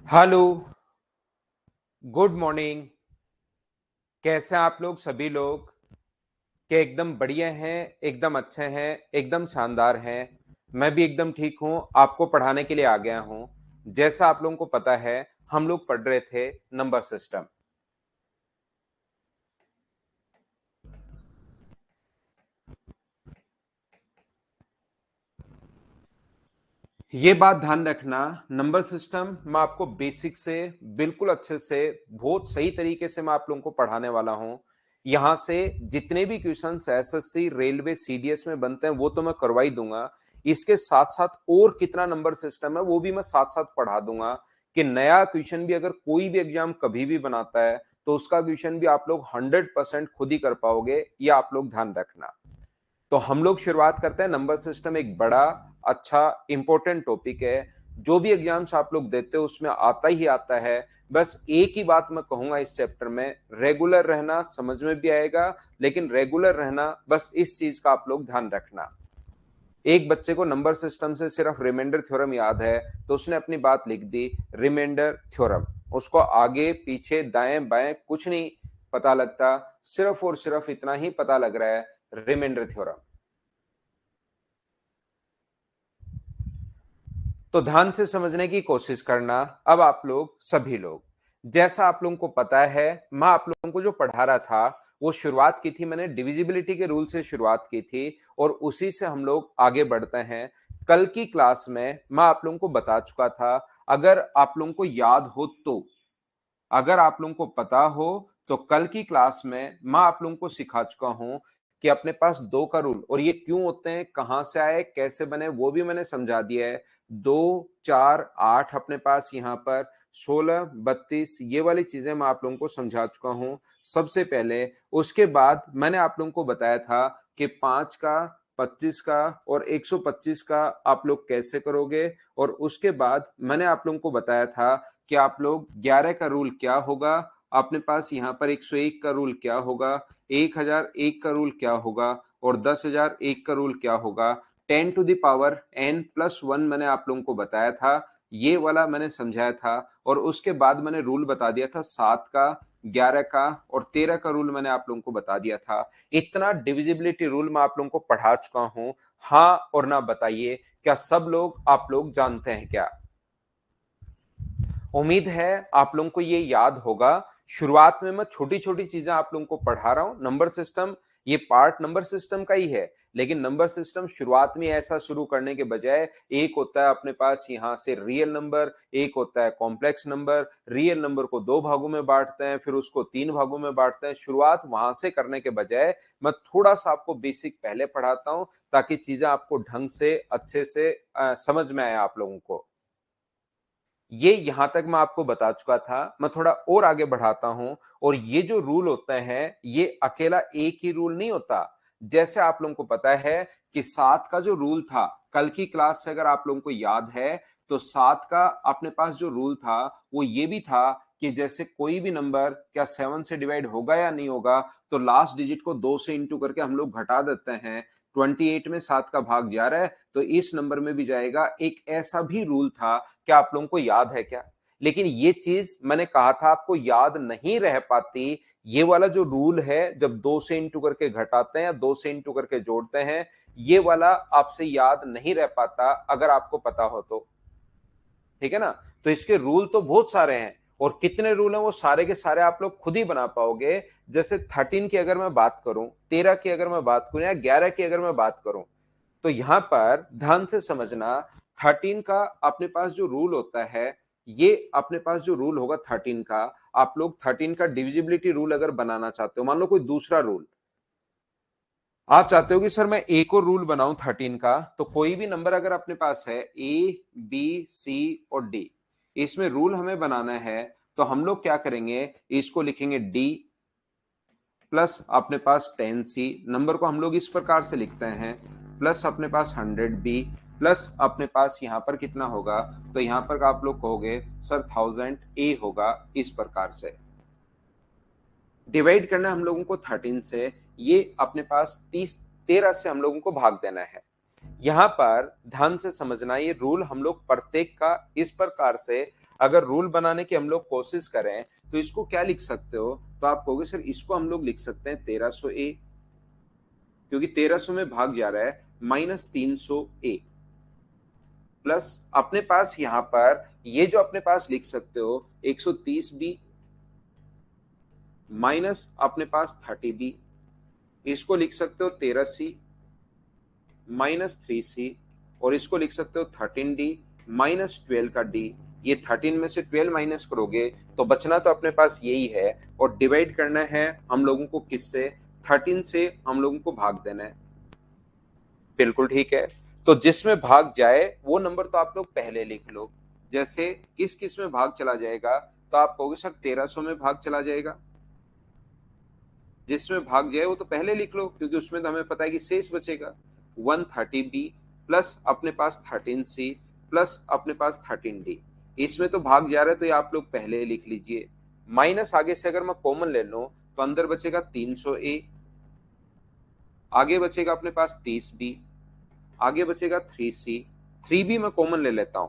Hello, good morning. कैसे हैं आप लोग सभी लोग? क्या एकदम बढ़िया हैं, एकदम अच्छे हैं, एकदम शानदार हैं। मैं भी एकदम ठीक हूं, आपको पढ़ाने के लिए आ गया हूं। जैसा आप लोगों को पता है, हम लोग पढ़ रहे थे नंबर सिस्टम। ये बात ध्यान रखना, नंबर सिस्टम मैं आपको बेसिक से बिल्कुल अच्छे से बहुत सही तरीके से मैं आप लोगों को पढ़ाने वाला हूं। यहां से जितने भी क्वेश्चंस एसएससी रेलवे सीडीएस में बनते हैं वो तो मैं करवा ही दूंगा। इसके साथ साथ और कितना नंबर सिस्टम है वो भी मैं साथ साथ पढ़ा दूंगा कि नया क्वेश्चन भी अगर कोई भी एग्जाम कभी भी बनाता है तो उसका क्वेश्चन भी आप लोग 100% खुद ही कर पाओगे, ये आप लोग ध्यान रखना। तो हम लोग शुरुआत करते हैं। नंबर सिस्टम एक बड़ा अच्छा इंपॉर्टेंट टॉपिक है। जो भी एग्जाम्स आप लोग देते हो उसमें आता ही आता है। बस एक ही बात मैं कहूंगा इस चैप्टर में, रेगुलर रहना समझ में भी आएगा, लेकिन रेगुलर रहना बस इस चीज का आप लोग ध्यान रखना। एक बच्चे को नंबर सिस्टम से सिर्फ रिमाइंडर थ्योरम याद है तो उसने अपनी बात लिख दी रिमाइंडर थ्योरम। उसको आगे पीछे दाएं बाएं कुछ नहीं पता लगता, सिर्फ और सिर्फ इतना ही पता लग रहा है, रिमाइंडर थ्योरम। तो ध्यान से समझने की कोशिश करना। अब आप लोग सभी लोग, जैसा आप लोगों को पता है, मैं आप लोगों को जो पढ़ा रहा था वो शुरुआत की थी मैंने डिविजिबिलिटी के रूल से शुरुआत की थी और उसी से हम लोग आगे बढ़ते हैं। कल की क्लास में मैं आप लोगों को बता चुका था, अगर आप लोगों को याद हो तो, अगर आप लोगों को पता हो तो कल की क्लास में मैं आप लोगों को सिखा चुका हूं कि अपने पास दो का रूल और ये क्यों होते हैं, कहां से आए, कैसे बने, वो भी मैंने समझा दिया है। 2 4 8 अपने पास यहाँ पर 16 32 ये वाली चीजें मैं आप लोगों को समझा चुका हूं सबसे पहले। उसके बाद मैंने आप लोगों को बताया था कि 5 का 25 का और 125 का आप लोग कैसे करोगे, और उसके बाद मैंने आप लोगों को बताया था कि आप लोग 11 का रूल क्या होगा, अपने पास यहाँ पर 101 का रूल क्या होगा, 1001 का रूल क्या होगा और 10,001 का रूल क्या होगा। 10 to the power n+1 मैंने आप लोगों को बताया था, ये वाला मैंने समझाया था। और उसके बाद मैंने रूल बता दिया था 7 का, 11 का और 13 का रूल मैंने आप लोगों को बता दिया था। इतना डिविजिबिलिटी रूल मैं आप लोगों को पढ़ा चुका हूं। हाँ और ना बताइए, क्या सब लोग आप लोग जानते हैं क्या? उम्मीद है आप लोगों को ये याद होगा। शुरुआत में मैं छोटी छोटी चीजें आप लोगों को पढ़ा रहा हूं। नंबर सिस्टम ये पार्ट नंबर सिस्टम का ही है, लेकिन नंबर सिस्टम शुरुआत में ऐसा शुरू करने के बजाय, एक होता है अपने पास यहां से रियल नंबर, एक होता है कॉम्प्लेक्स नंबर। रियल नंबर को दो भागों में बांटते हैं, फिर उसको तीन भागों में बांटते हैं। शुरुआत वहां से करने के बजाय मैं थोड़ा सा आपको बेसिक पहले पढ़ाता हूं ताकि चीजें आपको ढंग से अच्छे से समझ में आए आप लोगों को। ये यहां तक मैं आपको बता चुका था, मैं थोड़ा और आगे बढ़ाता हूं। और ये जो रूल होता है ये अकेला एक ही रूल नहीं होता। जैसे आप लोगों को पता है कि 7 का जो रूल था, कल की क्लास से अगर आप लोगों को याद है तो 7 का अपने पास जो रूल था वो ये भी था कि जैसे कोई भी नंबर क्या 7 से डिवाइड होगा या नहीं होगा, तो लास्ट डिजिट को 2 से इंटू करके हम लोग घटा देते हैं। 28 में 7 का भाग जा रहा है तो इस नंबर में भी जाएगा। एक ऐसा भी रूल था, क्या आप लोगों को याद है क्या? लेकिन ये चीज मैंने कहा था आपको याद नहीं रह पाती। ये वाला जो रूल है, जब 2 से इंटू करके घटाते हैं या 2 से इंटू करके जोड़ते हैं, ये वाला आपसे याद नहीं रह पाता अगर आपको पता हो तो। ठीक है ना? तो इसके रूल तो बहुत सारे हैं, और कितने रूल हैं वो सारे के सारे आप लोग खुद ही बना पाओगे। जैसे 13 की अगर मैं बात करूं, 13 की अगर मैं बात करूं या 11 की अगर मैं बात करूं, तो यहां पर ध्यान से समझना। 13 का अपने पास जो रूल होता है, ये अपने पास जो रूल होगा 13 का, आप लोग 13 का डिविजिबिलिटी रूल अगर बनाना चाहते हो, मान लो कोई दूसरा रूल आप चाहते हो कि सर मैं एक और रूल बनाऊं 13 का, तो कोई भी नंबर अगर अपने पास है ए बी सी और डी, इसमें रूल हमें बनाना है, तो हम लोग क्या करेंगे, इसको लिखेंगे डी प्लस अपने पास 10 सी, नंबर को हम लोग इस प्रकार से लिखते हैं, प्लस अपने पास 100 बी प्लस अपने पास यहां पर कितना होगा, तो यहां पर आप लोग कहोगे सर 1000 ए होगा। इस प्रकार से डिवाइड करना हम लोगों को 13 से, ये अपने पास 13 से हम लोगों को भाग देना है। यहां पर ध्यान से समझना, ये रूल हम लोग प्रत्येक का इस प्रकार से अगर रूल बनाने की हम लोग कोशिश करें तो इसको क्या लिख सकते हो, तो आप कहोगे सर इसको हम लोग लिख सकते हैं 1300 ए, क्योंकि 1300 में भाग जा रहा है माइनस 300 ए, प्लस अपने पास यहां पर ये जो अपने पास लिख सकते हो 130 बी माइनस अपने पास 30 बी, इसको लिख सकते हो 13 सी माइनस 3 सी, और इसको लिख सकते हो 13 डी माइनस 12 का डी। ये 13 में से 12 माइनस करोगे तो बचना तो अपने पास यही है, और डिवाइड करना है हम लोगों को किससे, 13 से हम लोगों को भाग देना है। बिल्कुल ठीक है, तो जिसमें भाग जाए वो नंबर तो आप लोग पहले लिख लो। जैसे किस किस में भाग चला जाएगा, तो आप कहोगे सर 1300 में भाग चला जाएगा, जिसमें भाग जाए वो तो पहले लिख लो, क्योंकि उसमें तो हमें पता है कि शेष बचेगा 130 बी प्लस अपने पास 13 सी प्लस अपने पास 13 डी। इसमें तो भाग जा रहा है तो ये आप लोग पहले लिख लीजिए। माइनस आगे से अगर मैं कॉमन ले लूं तो अंदर बचेगा 300 ए, आगे बचेगा अपने पास 30 बी, आगे बचेगा 3 सी, 3 बी मैं कॉमन ले लेता हूं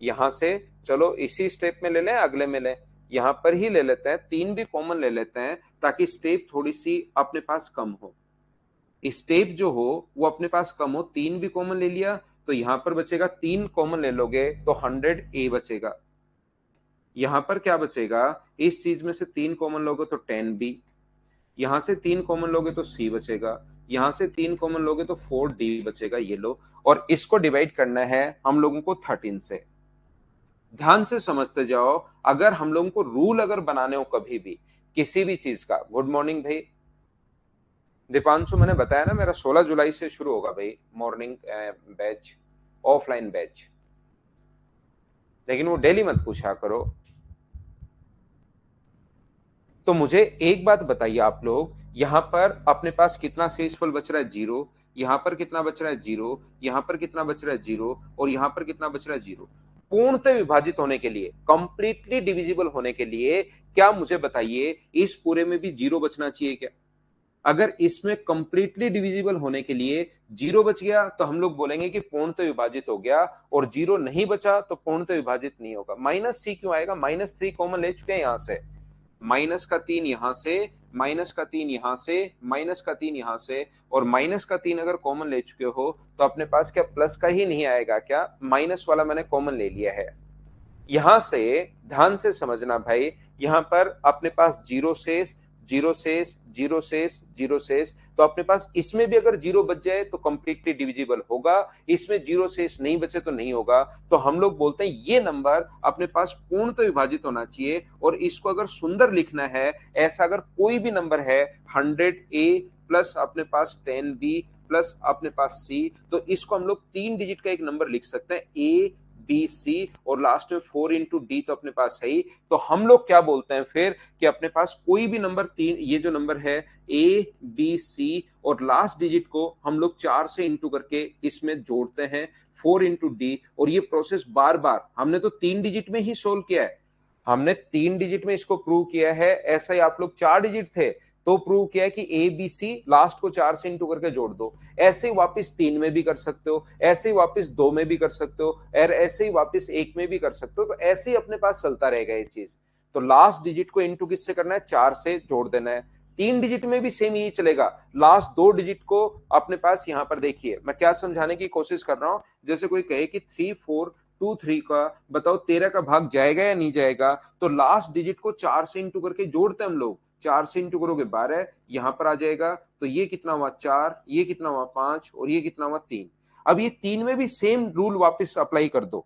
यहां से। चलो इसी स्टेप में ले लें, अगले में लें, यहां पर ही ले लेते हैं, 3 भी कॉमन ले लेते हैं ताकि स्टेप थोड़ी सी अपने पास कम हो। स्टेप जो हो वो अपने पास कम हो, 3 भी कॉमन ले लिया तो यहां पर बचेगा, 3 कॉमन ले लोगे तो 100 ए बचेगा। यहां पर क्या बचेगा, इस चीज में से 3 कॉमन लोगे तो 10 बी, यहां से 3 कॉमन लोगे तो सी बचेगा, यहां से 3 कॉमन लोगे तो 4 डी बचेगा, ये लो। और इसको डिवाइड करना है हम लोगों को 13 से। ध्यान से समझते जाओ, अगर हम लोगों को रूल अगर बनाने हो कभी भी किसी भी चीज का, गुड मॉर्निंग भाई दीपांशु, मैंने बताया ना मेरा 16 जुलाई से शुरू होगा भाई मॉर्निंग बैच, ऑफलाइन बैच, लेकिन वो डेली मत पूछा करो। तो मुझे एक बात बताइए आप लोग, यहां पर अपने पास कितना शेषफल बच रहा है, 0, यहां पर कितना बच रहा है 0, यहां पर कितना बच रहा है 0, और यहां पर कितना बच रहा है 0। पूर्णतः विभाजित होने के लिए, कंप्लीटली डिविजिबल होने के लिए, क्या मुझे बताइए इस पूरे में भी 0 बचना चाहिए क्या? अगर इसमें कंप्लीटली डिविजिबल होने के लिए 0 बच गया तो हम लोग बोलेंगे कि पूर्णतः विभाजित हो गया, और 0 नहीं बचा तो पूर्णतः विभाजित नहीं होगा। माइनस सी क्यों आएगा, -3 कॉमन ले चुके हैं यहां से, -3 यहां से, -3 यहां से, -3 यहां से, और -3 अगर कॉमन ले चुके हो तो अपने पास क्या प्लस का ही नहीं आएगा क्या, माइनस वाला मैंने कॉमन ले लिया है। यहां से ध्यान से समझना भाई, यहां पर अपने पास 0 शेष, 0 शेष, 0 शेष, 0 शेष, तो अपने पास इसमें भी अगर 0 बच जाए तो कंप्लीटली डिविजिबल होगा, इसमें 0 शेष नहीं बचे तो नहीं होगा। तो हम लोग बोलते हैं ये नंबर अपने पास पूर्णतः विभाजित होना चाहिए, और इसको अगर सुंदर लिखना है, ऐसा अगर कोई भी नंबर है 100 ए प्लस अपने पास 10 बी प्लस अपने पास सी, तो इसको हम लोग 3 डिजिट का एक नंबर लिख सकते हैं, ए बी सी, और लास्ट में 4 × डी तो अपने पास है ही। तो हम लोग क्या बोलते हैं फिर कि अपने पास कोई भी नंबर, तीन, ये जो नंबर है ए बी सी, और लास्ट डिजिट को हम लोग 4 से इंटू करके इसमें जोड़ते हैं 4 × डी, और ये प्रोसेस बार बार, हमने तो 3 डिजिट में ही सोल्व किया है, हमने 3 डिजिट में इसको प्रूव किया है। ऐसा ही आप लोग 4 डिजिट थे तो प्रूव किया कि ए बी सी लास्ट को 4 से इंटू करके जोड़ दो, ऐसे ही वापस 3 में भी कर सकते हो, ऐसे ही वापस 2 में भी कर सकते हो, और ऐसे ही वापस 1 में भी कर सकते हो। तो ऐसे ही अपने पास चलता रहेगा ये चीज। तो लास्ट डिजिट को इंटू किससे करना है, 4 से जोड़ देना है। 3 डिजिट में भी सेम यही चलेगा, लास्ट 2 डिजिट को अपने पास यहां पर देखिए मैं क्या समझाने की कोशिश कर रहा हूं। जैसे कोई कहे कि 3 4 2 3 का बताओ 13 का भाग जाएगा या नहीं जाएगा, तो लास्ट डिजिट को 4 से इंटू करके जोड़ते हैं हम लोग, 4 से इंटू करोगे 12, यहां पर आ जाएगा, तो ये कितना हुआ 4, ये कितना हुआ 5, और ये कितना हुआ 3। अब ये 3 में भी सेम रूल वापस अप्लाई कर दो,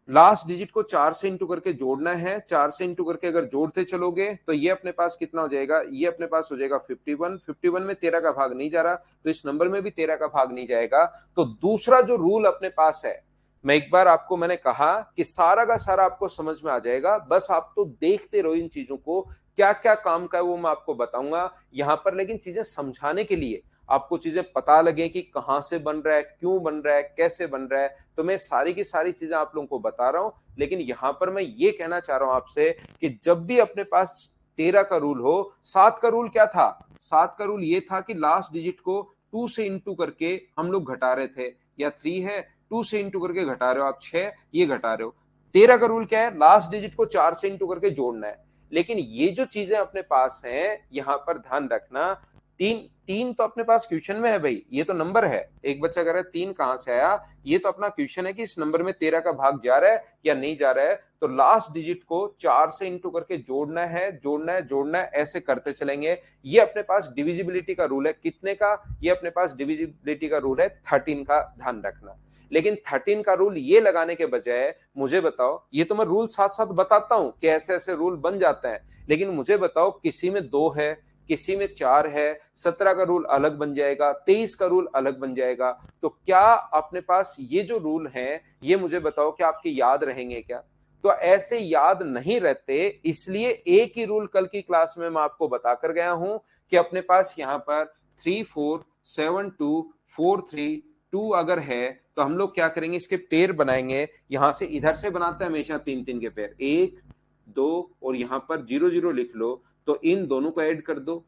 लास्ट डिजिट को 4 से इंटू करके जोड़ना है, 4 से इंटू करके अगर जोड़ते चलोगे तो ये अपने पास कितना हो जाएगा, ये अपने पास हो जाएगा 51, 51 में 13 का भाग नहीं जा रहा तो इस नंबर में भी 13 का भाग नहीं जाएगा। तो दूसरा जो रूल अपने पास है, मैं एक बार आपको मैंने कहा कि सारा का सारा आपको समझ में आ जाएगा, बस आप तो देखते रहो इन चीजों को, क्या क्या काम का है वो मैं आपको बताऊंगा यहां पर, लेकिन चीजें समझाने के लिए, आपको चीजें पता लगे कि कहां से बन रहा है, क्यों बन रहा है, कैसे बन रहा है, तो मैं सारी की सारी चीजें आप लोगों को बता रहा हूं। लेकिन यहां पर मैं ये कहना चाह रहा हूं आपसे कि जब भी अपने पास 13 का रूल हो, 7 का रूल क्या था, 7 का रूल ये था कि लास्ट डिजिट को 2 से इंटू करके हम लोग घटा रहे थे, या 3 है, 2 से इंटू करके घटा रहे हो आप 6, ये घटा रहे हो। 13 का रूल क्या है, लास्ट डिजिट को 4 से इंटू करके जोड़ना है। लेकिन ये जो चीजें अपने पास हैं, यहां पर ध्यान रखना, तीन तीन तो अपने पास क्वेश्चन में है भाई, ये तो नंबर है। एक बच्चा कह रहा है 3 कहां से आया, ये तो अपना क्वेश्चन है कि इस नंबर में 13 का भाग जा रहा है या नहीं जा रहा है। तो लास्ट डिजिट को 4 से इंटू करके जोड़ना है, जोड़ना है, जोड़ना है, ऐसे करते चलेंगे। ये अपने पास डिविजिबिलिटी का रूल है, कितने का, ये अपने पास डिविजिबिलिटी का रूल है 13 का, ध्यान रखना। लेकिन 13 का रूल ये लगाने के बजाय मुझे बताओ, ये तो मैं रूल साथ साथ बताता हूं कि ऐसे ऐसे रूल बन जाते हैं, लेकिन मुझे बताओ किसी में 2 है, किसी में 4 है, 17 का रूल अलग बन जाएगा, 23 का रूल अलग बन जाएगा। तो क्या अपने पास ये जो रूल हैं, ये मुझे बताओ कि आपके याद रहेंगे क्या? तो ऐसे याद नहीं रहते, इसलिए एक ही रूल कल की क्लास में मैं आपको बताकर गया हूं कि अपने पास यहां पर 3 4 7 2 4 3 2 अगर है तो हम लोग क्या करेंगे, इसके पेयर बनाएंगे। यहां से इधर से बनाते हैं हमेशा 3 3 के पेयर, 1 2 और यहां पर 0 0 लिख लो, तो इन दोनों को ऐड कर दो,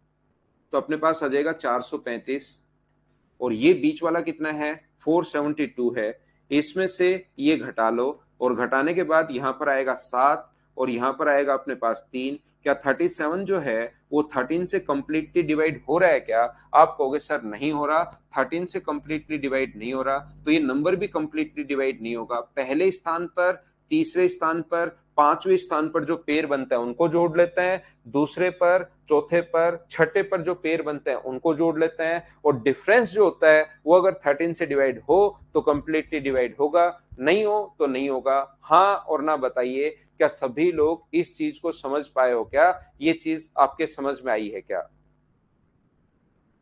तो अपने पास आ जाएगा 435। और ये बीच वाला कितना है, 472 है। इसमें से ये घटा लो, और घटाने के बाद यहां पर आएगा 7 और यहां पर आएगा अपने पास 3। क्या 37 जो है वो 13 से कंप्लीटली डिवाइड हो रहा है क्या? आप कहोगे सर नहीं हो रहा, 13 से कंप्लीटली डिवाइड नहीं हो रहा, तो ये नंबर भी कंप्लीटली डिवाइड नहीं होगा। पहले स्थान पर, तीसरे स्थान पर, पांचवें स्थान पर जो पेयर बनता है उनको जोड़ लेते हैं, दूसरे पर, चौथे पर, छठे पर जो पेयर बनते हैं उनको जोड़ लेते हैं, और डिफरेंस जो होता है वो अगर 13 से डिवाइड हो तो कंप्लीटली डिवाइड होगा, नहीं हो तो नहीं होगा। हाँ और ना बताइए, क्या सभी लोग इस चीज को समझ पाए हो क्या? ये चीज आपके समझ में आई है क्या?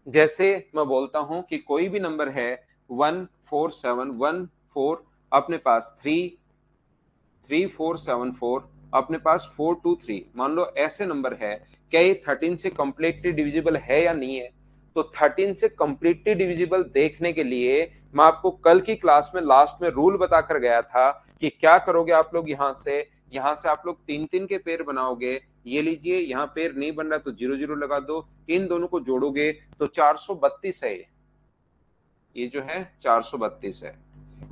जैसे मैं बोलता हूं कि कोई भी नंबर है 14714, अपने पास 3474, अपने पास 423, मान लो ऐसे नंबर है, क्या ये 13 से कंप्लीटली डिविजिबल है या नहीं है? तो 13 से कंप्लीटली डिविजिबल देखने के लिए मैं आपको कल की क्लास में लास्ट में रूल बताकर गया था कि क्या करोगे आप लोग, यहां से आप लोग 3 3 के पेयर बनाओगे। ये लीजिए, यहाँ पेयर नहीं बन रहा तो 0 0 लगा दो, इन दोनों को जोड़ोगे तो 432 है। ये जो है 432 है।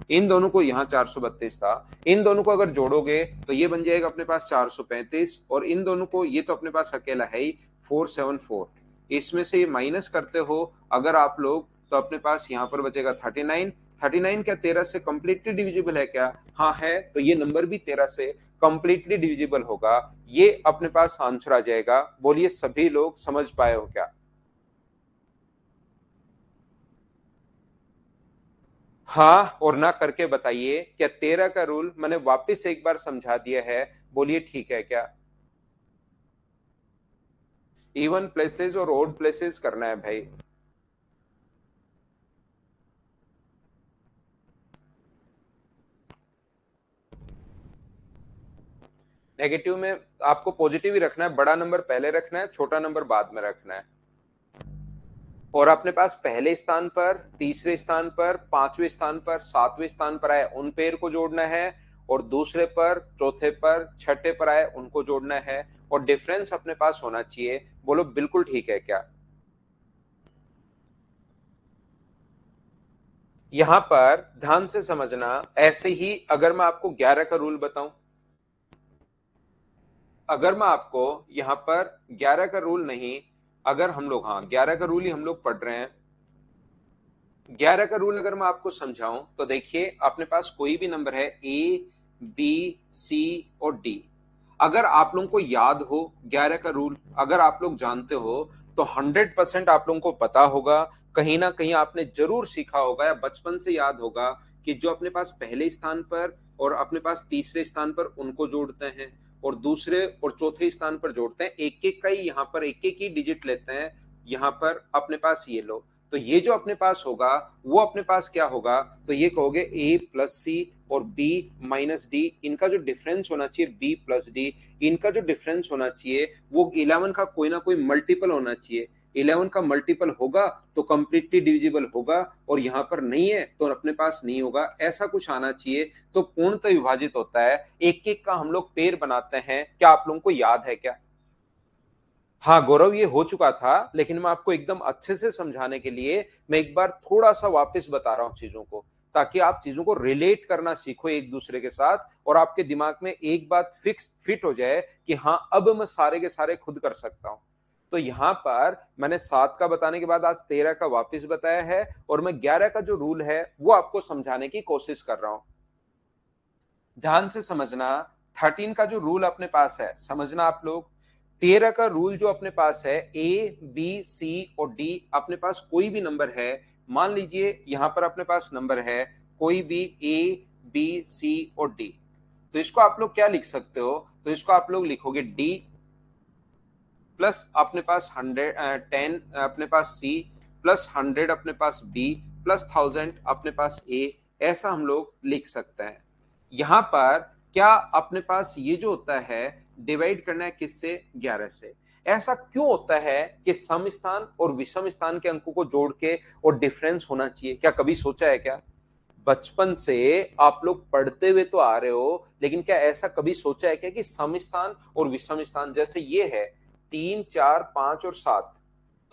इन दोनों को, यहाँ 432 था, इन दोनों को अगर जोड़ोगे तो ये बन जाएगा अपने पास 435, और इन दोनों को, ये तो अपने पास अकेला है ही 474, इसमें से ये माइनस करते हो अगर आप लोग, तो अपने पास यहाँ पर बचेगा 39। 39 क्या 13 से कंप्लीटली डिविजिबल है क्या? हाँ है, तो ये नंबर भी 13 से कंप्लीटली डिविजिबल होगा। ये अपने पास आंसर आ जाएगा। बोलिए सभी लोग समझ पाए हो क्या? हाँ और ना करके बताइए, क्या 13 का रूल मैंने वापस एक बार समझा दिया है? बोलिए ठीक है क्या? इवन प्लेसेस और ओड प्लेसेस करना है भाई। नेगेटिव में आपको पॉजिटिव ही रखना है, बड़ा नंबर पहले रखना है, छोटा नंबर बाद में रखना है। और अपने पास पहले स्थान पर, तीसरे स्थान पर, पांचवें स्थान पर, सातवें स्थान पर आए उन पेयर को जोड़ना है, और दूसरे पर, चौथे पर, छठे पर आए उनको जोड़ना है, और डिफरेंस अपने पास होना चाहिए। बोलो बिल्कुल ठीक है क्या? यहां पर ध्यान से समझना, ऐसे ही अगर मैं आपको 11 का रूल बताऊं, अगर मैं आपको यहां पर 11 का रूल नहीं, अगर हम लोग, हाँ 11 का रूल ही हम लोग पढ़ रहे हैं, 11 का रूल अगर मैं आपको समझाऊं तो देखिए, अपने पास कोई भी नंबर है ए, बी, सी और डी, अगर आप लोगों को याद हो 11 का रूल, अगर आप लोग जानते हो, तो 100% आप लोगों को पता होगा, कहीं ना कहीं आपने जरूर सीखा होगा या बचपन से याद होगा कि जो अपने पास पहले स्थान पर और अपने पास तीसरे स्थान पर उनको जोड़ते हैं, और दूसरे और चौथे स्थान पर जोड़ते हैं, एक एक का ही, यहाँ पर एक एक ही डिजिट लेते हैं, यहाँ पर अपने पास ये लो, तो ये जो अपने पास होगा वो अपने पास क्या होगा, तो ये कहोगे ए प्लस सी और बी माइनस डी, इनका जो डिफरेंस होना चाहिए बी प्लस डी, इनका जो डिफरेंस होना चाहिए वो 11 का कोई ना कोई मल्टीपल होना चाहिए। 11 का मल्टीपल होगा तो कंप्लीटली डिविजिबल होगा, और यहाँ पर नहीं है तो अपने पास नहीं होगा, ऐसा कुछ आना चाहिए। तो पूर्णतः विभाजित होता है, एक एक का हम लोग पेयर बनाते हैं। क्या आप लोगों को याद है क्या? हाँ गौरव, ये हो चुका था, लेकिन मैं आपको एकदम अच्छे से समझाने के लिए मैं एक बार थोड़ा सा वापस बता रहा हूं चीजों को। ताकि आप चीजों को रिलेट करना सीखो एक दूसरे के साथ और आपके दिमाग में एक बात फिट हो जाए कि हाँ, अब मैं सारे के सारे खुद कर सकता हूं। तो यहां पर मैंने 7 का बताने के बाद आज 13 का वापस बताया है और मैं 11 का जो रूल है वो आपको समझाने की कोशिश कर रहा हूं। ध्यान से समझना, 13 का जो रूल अपने पास है समझना आप लोग। 13 का रूल जो अपने पास है, ए बी सी और डी, अपने पास कोई भी नंबर है, मान लीजिए यहां पर अपने पास नंबर है कोई भी ए बी सी और डी, तो इसको आप लोग क्या लिख सकते हो, तो इसको आप लोग लिखोगे डी प्लस अपने पास 10 अपने पास सी प्लस 100 अपने पास बी प्लस 1000 अपने पास ए, ऐसा हम लोग लिख सकते हैं। यहां पर क्या अपने पास ये जो होता है डिवाइड करना है किससे, 11 से। ऐसा क्यों होता है कि सम स्थान और विषम स्थान के अंकों को जोड़ के और डिफरेंस होना चाहिए, क्या कभी सोचा है क्या? बचपन से आप लोग पढ़ते हुए तो आ रहे हो, लेकिन क्या ऐसा कभी सोचा है क्या कि सम स्थान और विषम स्थान, जैसे ये है 3 4 5 और 7,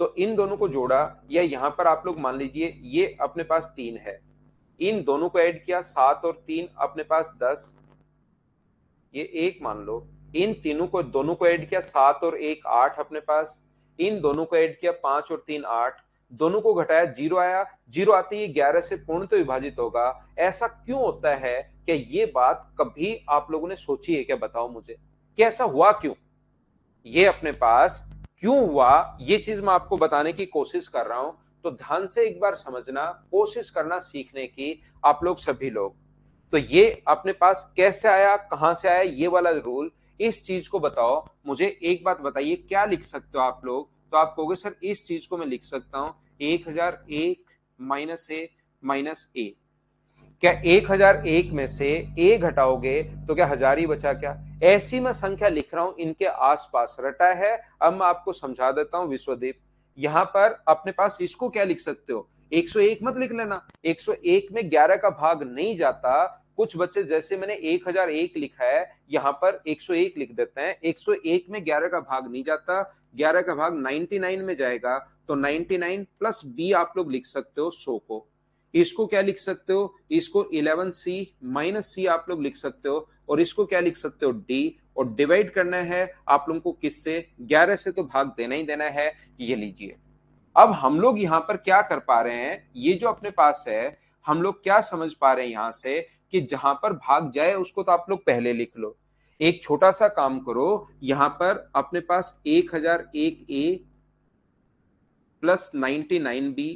तो इन दोनों को जोड़ा, या यहां पर आप लोग मान लीजिए ये अपने पास 3 है, इन दोनों को ऐड किया 7 और 3 अपने पास 10, ये एक मान लो, इन तीनों को दोनों को ऐड किया 7 और 1 8 अपने पास, इन दोनों को ऐड किया 5 और 3 8, दोनों को घटाया 0 आया, 0 आते ही 11 से पूर्ण तो विभाजित होगा। ऐसा क्यों होता है, कि ये बात कभी आप लोगों ने सोची है क्या? बताओ मुझे कि ऐसा हुआ क्यों, ये अपने पास क्यों हुआ, ये चीज मैं आपको बताने की कोशिश कर रहा हूं। तो ध्यान से एक बार समझना, कोशिश करना सीखने की आप लोग सभी लोग। तो ये अपने पास कैसे आया, कहां से आया ये वाला रूल, इस चीज को बताओ मुझे। एक बात बताइए, क्या लिख सकते हो आप लोग? तो आप कहोगे सर इस चीज को मैं लिख सकता हूं 1001 माइनस ए माइनस ए। क्या 1001 में से ए घटाओगे तो क्या 1000 ही बचा क्या? ऐसी मैं संख्या लिख रहा हूं, इनके आसपास रटा है। अब मैं आपको समझा देता हूं विश्वदीप, यहां पर अपने पास इसको क्या लिख सकते हो, 101 मत लिख लेना, 101 में 11 का भाग नहीं जाता। कुछ बच्चे, जैसे मैंने 1001 लिखा है, यहां पर 101 लिख देते हैं। 101 में 11 का भाग नहीं जाता, 11 का भाग 99 में जाएगा, तो 99 प्लस बी आप लोग लिख सकते हो 100 को। इसको क्या लिख सकते हो, इसको 11c माइनस सी आप लोग लिख सकते हो, और इसको क्या लिख सकते हो, डी। और डिवाइड करना है आप लोगों को किससे, 11 से, तो भाग देना ही देना है। ये लीजिए, अब हम लोग यहां पर क्या कर पा रहे हैं, ये जो अपने पास है, हम लोग क्या समझ पा रहे हैं यहां से, कि जहां पर भाग जाए उसको तो आप लोग पहले लिख लो। एक छोटा सा काम करो, यहां पर अपने पास 1001 ए प्लस 99 बी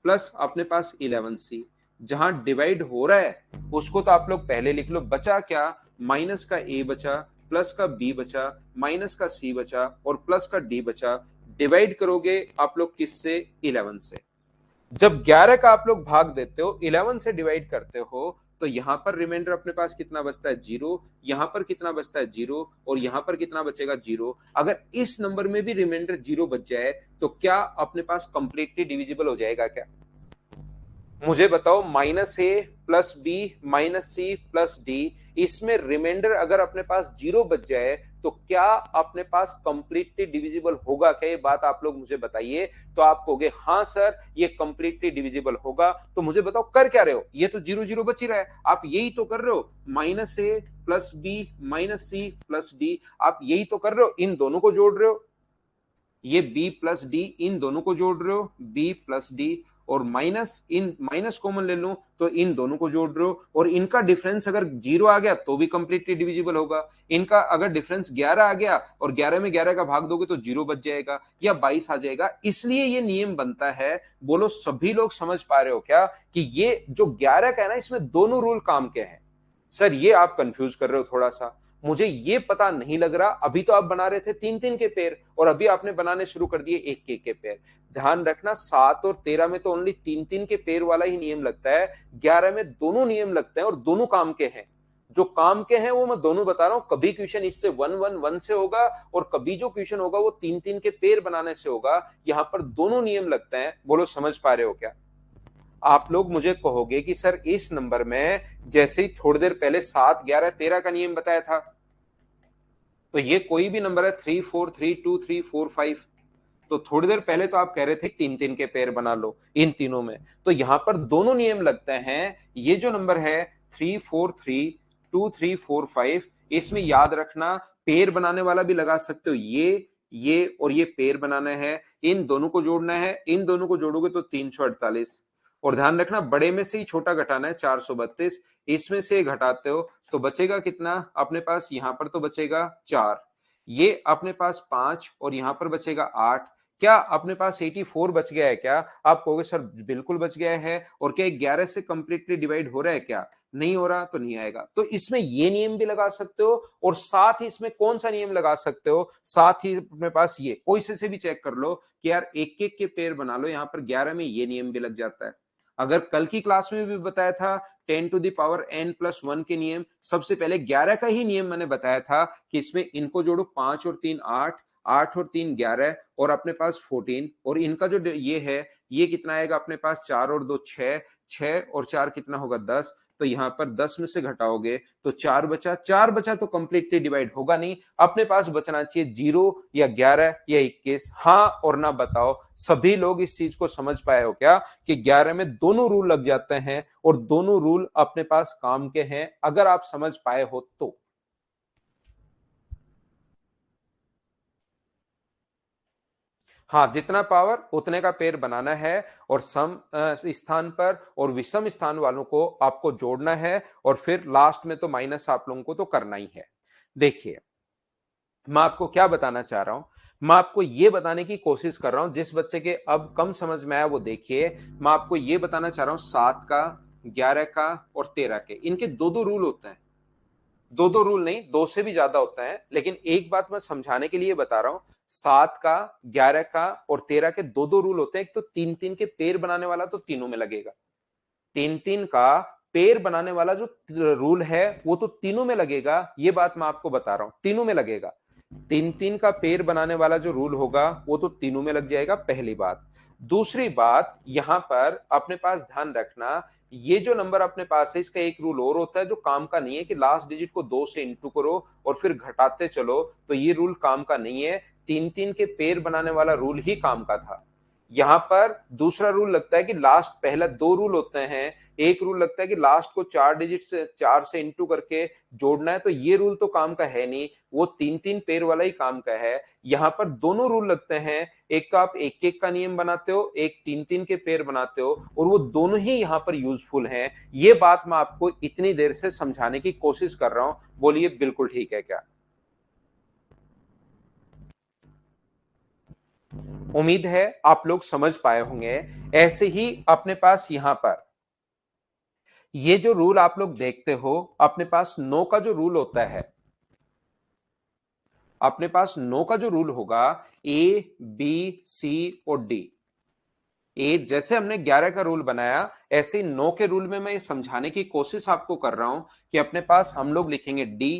प्लस अपने पास 11c, जहां डिवाइड हो रहा है उसको तो आप लोग पहले लिख लो। बचा क्या, माइनस का ए बचा, प्लस का बी बचा, माइनस का सी बचा और प्लस का डी बचा। डिवाइड करोगे आप लोग किससे, 11 से। जब 11 का आप लोग भाग देते हो, 11 से डिवाइड करते हो, तो यहां पर रिमाइंडर अपने पास कितना बचता है, 0। यहां पर कितना बचता है, 0। और यहां पर कितना बचेगा, 0। अगर इस नंबर में भी रिमाइंडर 0 बच जाए तो क्या अपने पास कंप्लीटली डिविजिबल हो जाएगा क्या? मुझे बताओ, minus A plus B minus C plus D, इसमें रिमाइंडर अगर अपने पास 0 बच जाए तो क्या अपने पास कंप्लीटली डिविजिबल होगा क्या? ये बात आप लोग मुझे बताइए। तो आप कहोगे हाँ सर ये कंप्लीटली डिविजिबल होगा। तो मुझे बताओ कर क्या रहे हो, ये तो 0 0 बच ही रहा है, आप यही तो कर रहे हो, minus A plus B minus C plus D, आप यही तो कर रहे हो, इन दोनों को जोड़ रहे हो। ये b प्लस डी, इन दोनों को जोड़ रहे हो, b प्लस डी, और माइनस, इन माइनस कॉमन ले लूं तो इन दोनों को जोड़ रहे हो, और इनका डिफरेंस अगर 0 आ गया तो भी कंप्लीटली डिविजिबल होगा। इनका अगर डिफरेंस 11 आ गया और 11 में 11 का भाग दोगे तो 0 बच जाएगा या 22 आ जाएगा। इसलिए ये नियम बनता है। बोलो सभी लोग समझ पा रहे हो क्या, कि ये जो 11 का है ना, इसमें दोनों रूल काम के हैं। सर ये आप कंफ्यूज कर रहे हो थोड़ा सा, मुझे ये पता नहीं लग रहा। अभी तो आप बना रहे थे 3 3 के पेयर, और अभी आपने बनाने शुरू कर दिए 1 1 के पेयर। ध्यान रखना, 7 और 13 में तो ओनली 3 3 के पेयर वाला ही नियम लगता है, 11 में दोनों नियम लगते हैं और दोनों काम के हैं। जो काम के हैं वो मैं दोनों बता रहा हूं। कभी क्वेश्चन इससे 1 1 1 से होगा, और कभी जो क्वेश्चन होगा वो 3 3 के पेयर बनाने से होगा। यहां पर दोनों नियम लगते हैं। बोलो समझ पा रहे हो क्या? आप लोग मुझे कहोगे कि सर इस नंबर में जैसे ही थोड़ी देर पहले 7 11 13 का नियम बताया था, तो ये कोई भी नंबर है 3 4 3 2 3 4 5, तो थोड़ी देर पहले तो आप कह रहे थे तीन तीन के पेयर बना लो इन तीनों में, तो यहां पर दोनों नियम लगते हैं। ये जो नंबर है 3 4 3 2 3 4 5, इसमें याद रखना पेयर बनाने वाला भी लगा सकते हो, ये और ये पेयर बनाना है, इन दोनों को जोड़ना है, इन दोनों को जोड़ोगे तो 348। और ध्यान रखना बड़े में से ही छोटा घटाना है 432, इसमें से घटाते हो तो बचेगा कितना अपने पास, यहां पर तो बचेगा 4, ये अपने पास 5 और यहां पर बचेगा 8। क्या अपने पास 84 बच गया है क्या? आप कहोगे सर बिल्कुल बच गया है। और क्या 11 से कंप्लीटली डिवाइड हो रहा है क्या? नहीं हो रहा तो नहीं आएगा। तो इसमें ये नियम भी लगा सकते हो और साथ ही इसमें कौन सा नियम लगा सकते हो, साथ ही अपने पास ये कोई से भी चेक कर लो कि यार एक एक के पेयर बना लो, यहां पर 11 में ये नियम भी लग जाता है। अगर कल की क्लास में भी बताया था 10⁻n+1 के नियम, सबसे पहले 11 का ही नियम मैंने बताया था कि इसमें इनको जोड़ो 5 और 3 8, 8 और 3 11 और अपने पास 14, और इनका जो ये है ये कितना आएगा अपने पास 4 और 2 6, 6 और 4 कितना होगा 10। तो यहां पर 10 में से घटाओगे तो 4 बचा, 4 बचा तो कंप्लीटली डिवाइड होगा नहीं, अपने पास बचना चाहिए 0 या 11 या 21। हाँ और ना बताओ सभी लोग इस चीज को समझ पाए हो क्या कि 11 में दोनों रूल लग जाते हैं और दोनों रूल अपने पास काम के हैं, अगर आप समझ पाए हो तो। हाँ, जितना पावर उतने का पेयर बनाना है और सम स्थान पर और विषम स्थान वालों को आपको जोड़ना है, और फिर लास्ट में तो माइनस आप लोगों को तो करना ही है। देखिए मैं आपको क्या बताना चाह रहा हूं, मैं आपको यह बताने की कोशिश कर रहा हूं, जिस बच्चे के अब कम समझ में आया वो देखिए। मैं आपको यह बताना चाह रहा हूं 7 का, 11 का और 13 के, इनके दो दो रूल होते हैं। दो दो रूल नहीं, दो से भी ज्यादा होता है, लेकिन एक बात मैं समझाने के लिए बता रहा हूं। 7 का, 11 का और 13 के दो दो रूल होते हैं। एक तो तीन तीन के पेयर बनाने वाला तो तीनों में लगेगा, तीन तीन का पेयर बनाने वाला जो रूल है वो तो तीनों में लगेगा, ये बात मैं आपको बता रहा हूं, तीनों में लगेगा। तीन तीन का पेयर बनाने वाला जो रूल होगा वो तो तीनों में लग जाएगा, पहली बात। दूसरी बात यहां पर अपने पास ध्यान रखना, ये जो नंबर अपने पास है इसका एक रूल और होता है जो काम का नहीं है कि लास्ट डिजिट को 2 से इंटू करो और फिर घटाते चलो, तो ये रूल काम का नहीं है। तीन तीन के पेयर बनाने वाला रूल ही काम का था। यहां पर दूसरा रूल लगता है कि लास्ट, पहला दो रूल होते हैं, एक रूल लगता है कि लास्ट को 4 से इंटू करके जोड़ना है, तो ये रूल तो काम का है नहीं, वो तीन तीन पेयर वाला ही काम का है। यहां पर दोनों रूल लगते हैं, एक तो आप एक एक का नियम बनाते हो, एक तीन तीन के पेयर बनाते हो, और वो दोनों ही यहां पर यूजफुल हैं। ये बात मैं आपको इतनी देर से समझाने की कोशिश कर रहा हूं, बोलिए बिल्कुल ठीक है क्या? उम्मीद है आप लोग समझ पाए होंगे। ऐसे ही अपने पास यहां पर ये जो रूल आप लोग देखते हो, अपने पास नो का जो रूल होता है, अपने पास नो का जो रूल होगा, ए बी सी और डी। ए जैसे हमने 11 का रूल बनाया, ऐसे ही 9 के रूल में मैं ये समझाने की कोशिश आपको कर रहा हूं कि अपने पास हम लोग लिखेंगे डी।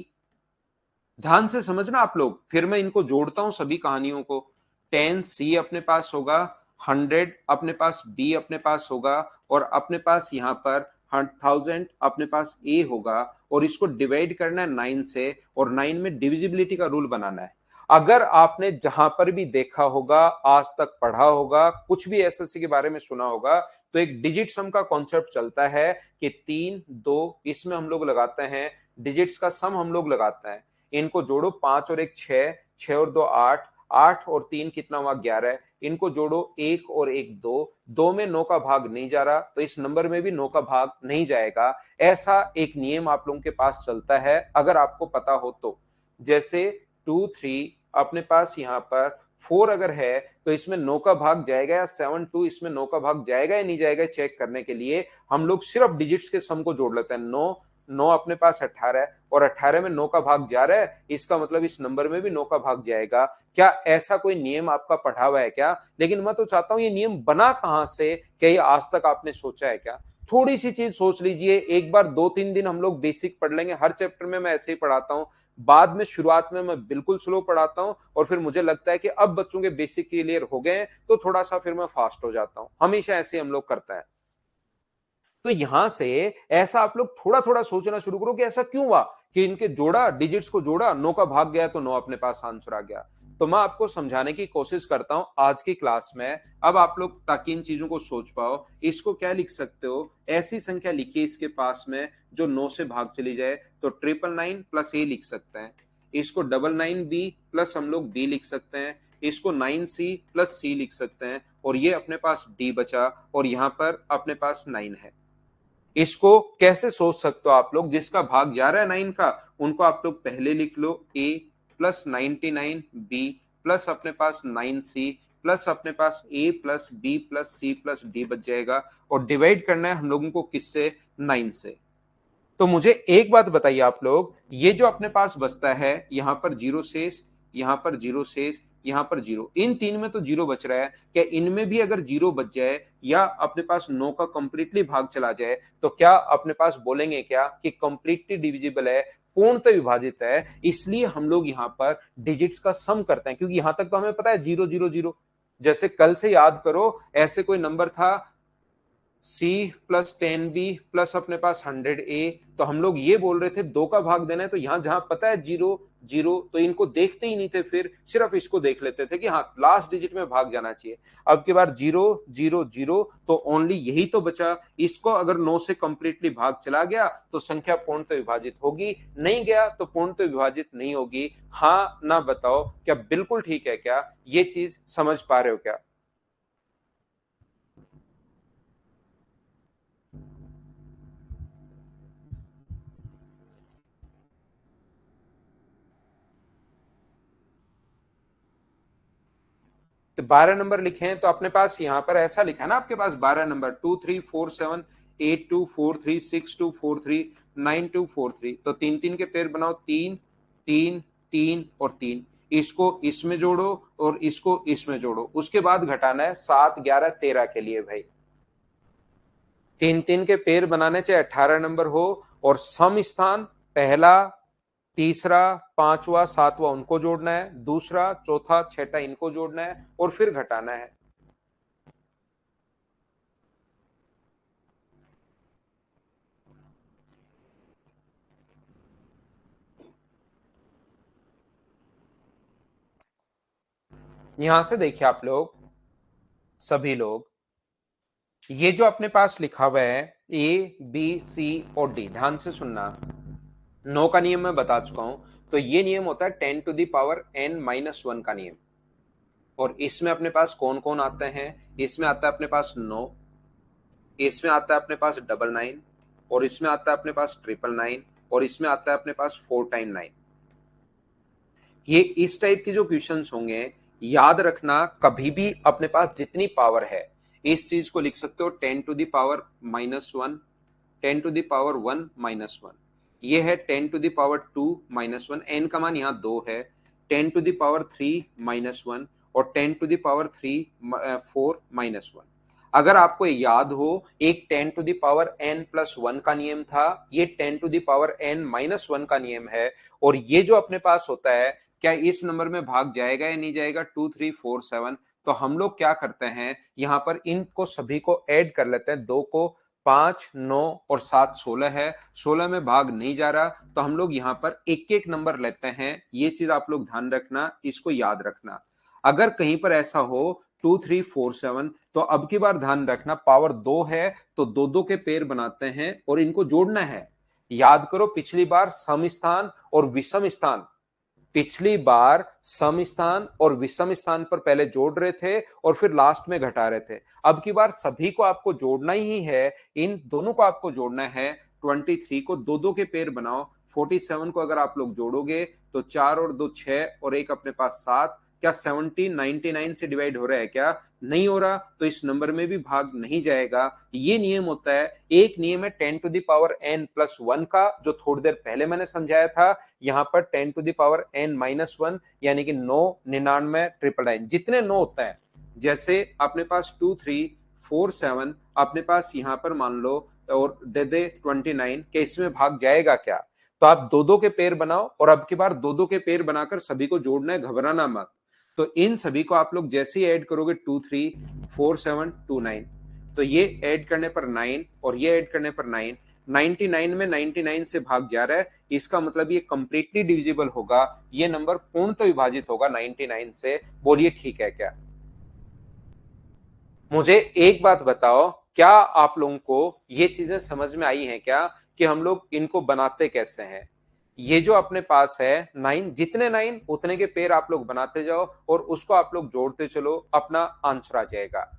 ध्यान से समझना आप लोग, फिर मैं इनको जोड़ता हूं सभी कहानियों को। 10 सी अपने पास होगा, 100 अपने पास बी अपने पास होगा, और अपने पास यहां पर 1000 अपने पास ए होगा, और इसको डिवाइड करना है 9 से, और 9 में डिविजिबिलिटी का रूल बनाना है। अगर आपने जहां पर भी देखा होगा, आज तक पढ़ा होगा, कुछ भी एसएससी के बारे में सुना होगा, तो एक डिजिट सम का कॉन्सेप्ट चलता है कि 3 2 इसमें हम लोग लगाते हैं, डिजिट्स का सम हम लोग लगाते हैं। इनको जोड़ो, 5 और 1 6, 6 और 2 8, 8 और 3 कितना हुआ 11, इनको जोड़ो, 1 और 1 2, 2 में 9 का भाग नहीं जा रहा तो इस नंबर में भी 9 का भाग नहीं जाएगा। ऐसा एक नियम आप लोगों के पास चलता है, अगर आपको पता हो तो। जैसे 2 3 अपने पास यहां पर 4 अगर है तो इसमें 9 का भाग जाएगा, या 7 2 इसमें 9 का भाग जाएगा या नहीं जाएगा, चेक करने के लिए हम लोग सिर्फ डिजिट्स के सम को जोड़ लेते हैं। 9 9 अपने पास 18 है, और 18 में 9 का भाग जा रहा है, इसका मतलब इस नंबर में भी 9 का भाग जाएगा। क्या ऐसा कोई नियम आपका पढ़ा हुआ है क्या? लेकिन मैं तो चाहता हूं ये नियम बना कहां से, क्या ये आज तक आपने सोचा है क्या? थोड़ी सी चीज सोच लीजिए, एक बार 2 3 दिन हम लोग बेसिक पढ़ लेंगे, हर चैप्टर में मैं ऐसे ही पढ़ाता हूं। बाद में शुरुआत में मैं बिल्कुल स्लो पढ़ाता हूं, और फिर मुझे लगता है कि अब बच्चों के बेसिक क्लियर हो गए हैं तो थोड़ा सा फिर मैं फास्ट हो जाता हूं। हमेशा ऐसे हम लोग करते हैं। तो यहां से ऐसा आप लोग थोड़ा थोड़ा सोचना शुरू करो कि ऐसा क्यों हुआ कि इनके जोड़ा, डिजिट्स को जोड़ा, 9 का भाग गया तो 9 अपने पास आंसर आ गया। तो मैं आपको समझाने की कोशिश करता हूं आज की क्लास में। अब आप लोग ताकि इन चीजों को सोच पाओ, इसको क्या लिख सकते हो, ऐसी संख्या लिखिए इसके पास में जो 9 से भाग चली जाए, तो 999 प्लस ए लिख सकते हैं। इसको 99b प्लस हम लोग बी लिख सकते हैं। इसको 9c प्लस सी लिख सकते हैं, और ये अपने पास डी बचा, और यहां पर अपने पास 9 है। इसको कैसे सोच सकते हो आप लोग, जिसका भाग जा रहा है 9 का, उनको आप लोग पहले लिख लो, a प्लस 99 b प्लस अपने पास 9c प्लस अपने पास a plus b plus c plus d बच जाएगा, और डिवाइड करना है हम लोगों को किससे, 9 से। तो मुझे एक बात बताइए आप लोग, ये जो अपने पास बचता है, यहां पर जीरो शेष, यहां पर जीरो शेष, यहां पर जीरो, इन तीन में तो जीरो बच रहा है, क्या इनमें भी अगर जीरो बच जाए या अपने पास 9 का कंप्लीटली भाग चला जाए, तो क्या अपने पास बोलेंगे क्या कि कंप्लीटली डिविजिबल है, पूर्णतः विभाजित है। इसलिए हम लोग यहां पर डिजिट्स का सम करते हैं, क्योंकि यहां तक तो हमें पता है जीरो जीरो जीरो। जैसे कल से याद करो, ऐसे कोई नंबर था C प्लस 10b प्लस अपने पास 100a, तो हम लोग ये बोल रहे थे दो का भाग देना है, तो यहां जहां पता है जीरो जीरो, तो इनको देखते ही नहीं थे, फिर सिर्फ इसको देख लेते थे कि हाँ लास्ट डिजिट में भाग जाना चाहिए। अब की बार जीरो जीरो जीरो, तो ओनली यही तो बचा। इसको अगर 9 से कंप्लीटली भाग चला गया तो संख्या पूर्णतः विभाजित होगी, नहीं गया तो पूर्णतः विभाजित नहीं होगी। हाँ ना बताओ, क्या बिल्कुल ठीक है क्या, ये चीज समझ पा रहे हो क्या? तो 12 नंबर लिखे हैं, तो अपने पास यहां पर ऐसा लिखा है ना, आपके पास 12 नंबर 2347824362439243, तो तीन तीन के पेयर बनाओ, तीन तीन तीन और तीन, इसको इसमें जोड़ो और इसको इसमें जोड़ो, उसके बाद घटाना है 7 11 13 के लिए भाई। तीन तीन के पेयर बनाने चाहे 18 नंबर हो, और सम स्थान पहला तीसरा पांचवा सातवां उनको जोड़ना है, दूसरा चौथा छठा इनको जोड़ना है, और फिर घटाना है। यहां से देखिए आप लोग, सभी लोग, ये जो अपने पास लिखा हुआ है ए बी सी और डी, ध्यान से सुनना। 9 का नियम मैं बता चुका हूं, तो ये नियम होता है 10⁻n−1 का नियम। और इसमें अपने पास कौन कौन आते हैं, इसमें आता है अपने पास 9, इसमें आता है अपने पास 99, और इसमें आता है अपने पास 999, और इसमें आता है अपने पास 4×9। ये इस टाइप के जो क्वेश्चंस होंगे, याद रखना, कभी भी अपने पास जितनी पावर है, इस चीज को लिख सकते हो 10⁻−1, 10⁻1−1, ये है 10⁻2−1, एन का मान यहाँ 2 है, 10⁻3−1 और 10⁻3 4−1। अगर आपको याद हो, एक 10⁻n+1 का नियम था, ये 10⁻n−1 का नियम है। और ये जो अपने पास होता है, क्या इस नंबर में भाग जाएगा या नहीं जाएगा, 2 3 4 7, तो हम लोग क्या करते हैं, यहां पर इनको सभी को ऐड कर लेते हैं, दो को 5 9 और 7 16 है, 16 में भाग नहीं जा रहा, तो हम लोग यहां पर एक एक नंबर लेते हैं। ये चीज आप लोग ध्यान रखना, इसको याद रखना। अगर कहीं पर ऐसा हो 2 3 4 7, तो अब की बार ध्यान रखना, पावर 2 है तो दो दो के पेयर बनाते हैं और इनको जोड़ना है। याद करो, पिछली बार सम स्थान और विषम स्थान, पिछली बार सम स्थान और विषम स्थान पर पहले जोड़ रहे थे और फिर लास्ट में घटा रहे थे। अब की बार सभी को आपको जोड़ना ही है, इन दोनों को आपको जोड़ना है। 23 को दो दो के पेयर बनाओ, 47 को अगर आप लोग जोड़ोगे तो 4 और 2 6 और एक अपने पास 7, क्या 70 99 से डिवाइड हो रहा है क्या, नहीं हो रहा, तो इस नंबर में भी भाग नहीं जाएगा। ये नियम होता है, एक नियम है 10⁻n+1 का, जो थोड़ी देर पहले मैंने समझाया था। यहां पर 10⁻n−1 यानी कि 9 99 999, जितने 9 होता है, जैसे अपने पास 2 3 4 7 अपने पास यहां पर मान लो, और दे दे 29, के इसमें भाग जाएगा क्या, तो आप दो दो के पेयर बनाओ, और अब की बार दो दो के पेयर बनाकर सभी को जोड़ना है, घबराना मत। तो इन सभी को आप लोग जैसे ही ऐड करोगे 2 3 4 7 2 9, तो ये ऐड करने पर 9 और ये ऐड करने पर 9, 99 में 99 से भाग जा रहा है, इसका मतलब ये कंप्लीटली डिविजिबल होगा, ये नंबर पूर्णतः विभाजित होगा 99 से। बोलिए ठीक है क्या? मुझे एक बात बताओ, क्या आप लोगों को ये चीजें समझ में आई हैं क्या कि हम लोग इनको बनाते कैसे हैं? ये जो अपने पास है नाइन, जितने नाइन उतने के पेयर आप लोग बनाते जाओ और उसको आप लोग जोड़ते चलो, अपना आंसर आ जाएगा।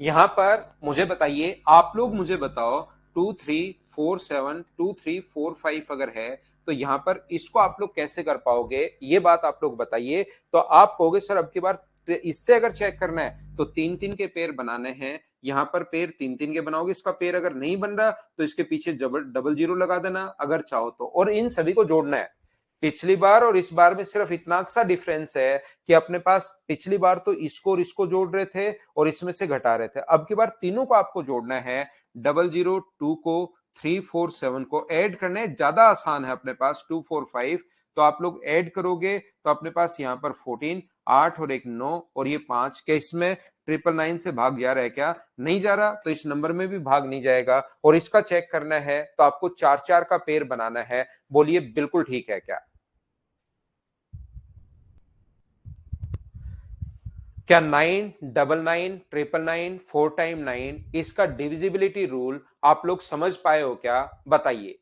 यहां पर मुझे बताइए, आप लोग मुझे बताओ, 2347 2345 अगर है तो यहां पर इसको आप लोग कैसे कर पाओगे, ये बात आप लोग बताइए। तो आप कहोगे सर अब की बार इससे अगर चेक करना है तो तीन तीन के पेयर बनाने हैं, यहां पर पेयर तीन तीन के बनाओगे, इसका पेयर अगर नहीं बन रहा तो इसके पीछे डबल डबल जीरो लगा देना अगर चाहो तो, और इन सभी को जोड़ना है। पिछली बार और इस बार में सिर्फ इतना सा डिफरेंस है कि अपने पास पिछली बार तो इसको और इसको जोड़ रहे थे और इसमें से घटा रहे थे, अब की बार तीनों को आपको जोड़ना है। 002 को 347 को ऐड करना है, ज्यादा आसान है अपने पास 245, तो आप लोग ऐड करोगे तो अपने पास यहाँ पर 14, 8 और एक 9 और ये 5, क्या इसमें 999 से भाग जा रहा है क्या? नहीं जा रहा, तो इस नंबर में भी भाग नहीं जाएगा। और इसका चेक करना है तो आपको चार चार का पेयर बनाना है। बोलिए बिल्कुल ठीक है क्या? क्या 999 999 4 टाइम 9 इसका डिविजिबिलिटी रूल आप लोग समझ पाए हो क्या? बताइए।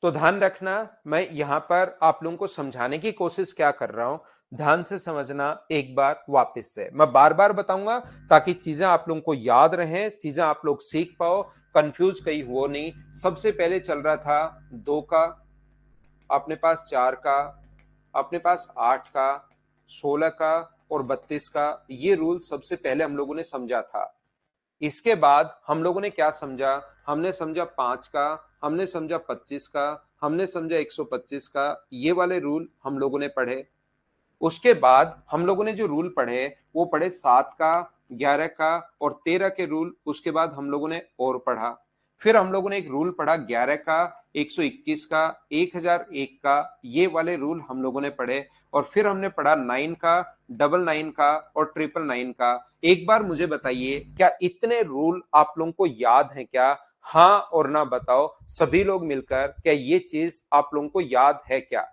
तो ध्यान रखना, मैं यहां पर आप लोगों को समझाने की कोशिश क्या कर रहा हूं, ध्यान से समझना एक बार वापस से, मैं बार बार बताऊंगा ताकि चीजें आप लोगों को याद रहें, चीजें आप लोग सीख पाओ, कंफ्यूज कहीं हो नहीं। सबसे पहले चल रहा था 2 का, अपने पास 4 का, अपने पास 8 का, 16 का और 32 का, ये रूल सबसे पहले हम लोगों ने समझा था। इसके बाद हम लोगों ने क्या समझा? हमने समझा 5 का, हमने समझा 25 का, हमने समझा 125 का, ये वाले रूल हम लोगों ने पढ़े। उसके बाद हम लोगों ने जो रूल पढ़े वो पढ़े 7 का, 11 का और 13 के रूल, उसके बाद हम लोगों ने और पढ़ा। फिर हम लोगों ने एक रूल पढ़ा 11 का, 121 का, 1001 का, ये वाले रूल हम लोगों ने पढ़े। और फिर हमने पढ़ा 9 का, 999 का और 999 का। एक बार मुझे बताइए, क्या इतने रूल आप लोगों को याद हैं क्या? हाँ और ना बताओ सभी लोग मिलकर, क्या ये चीज आप लोगों को याद है क्या?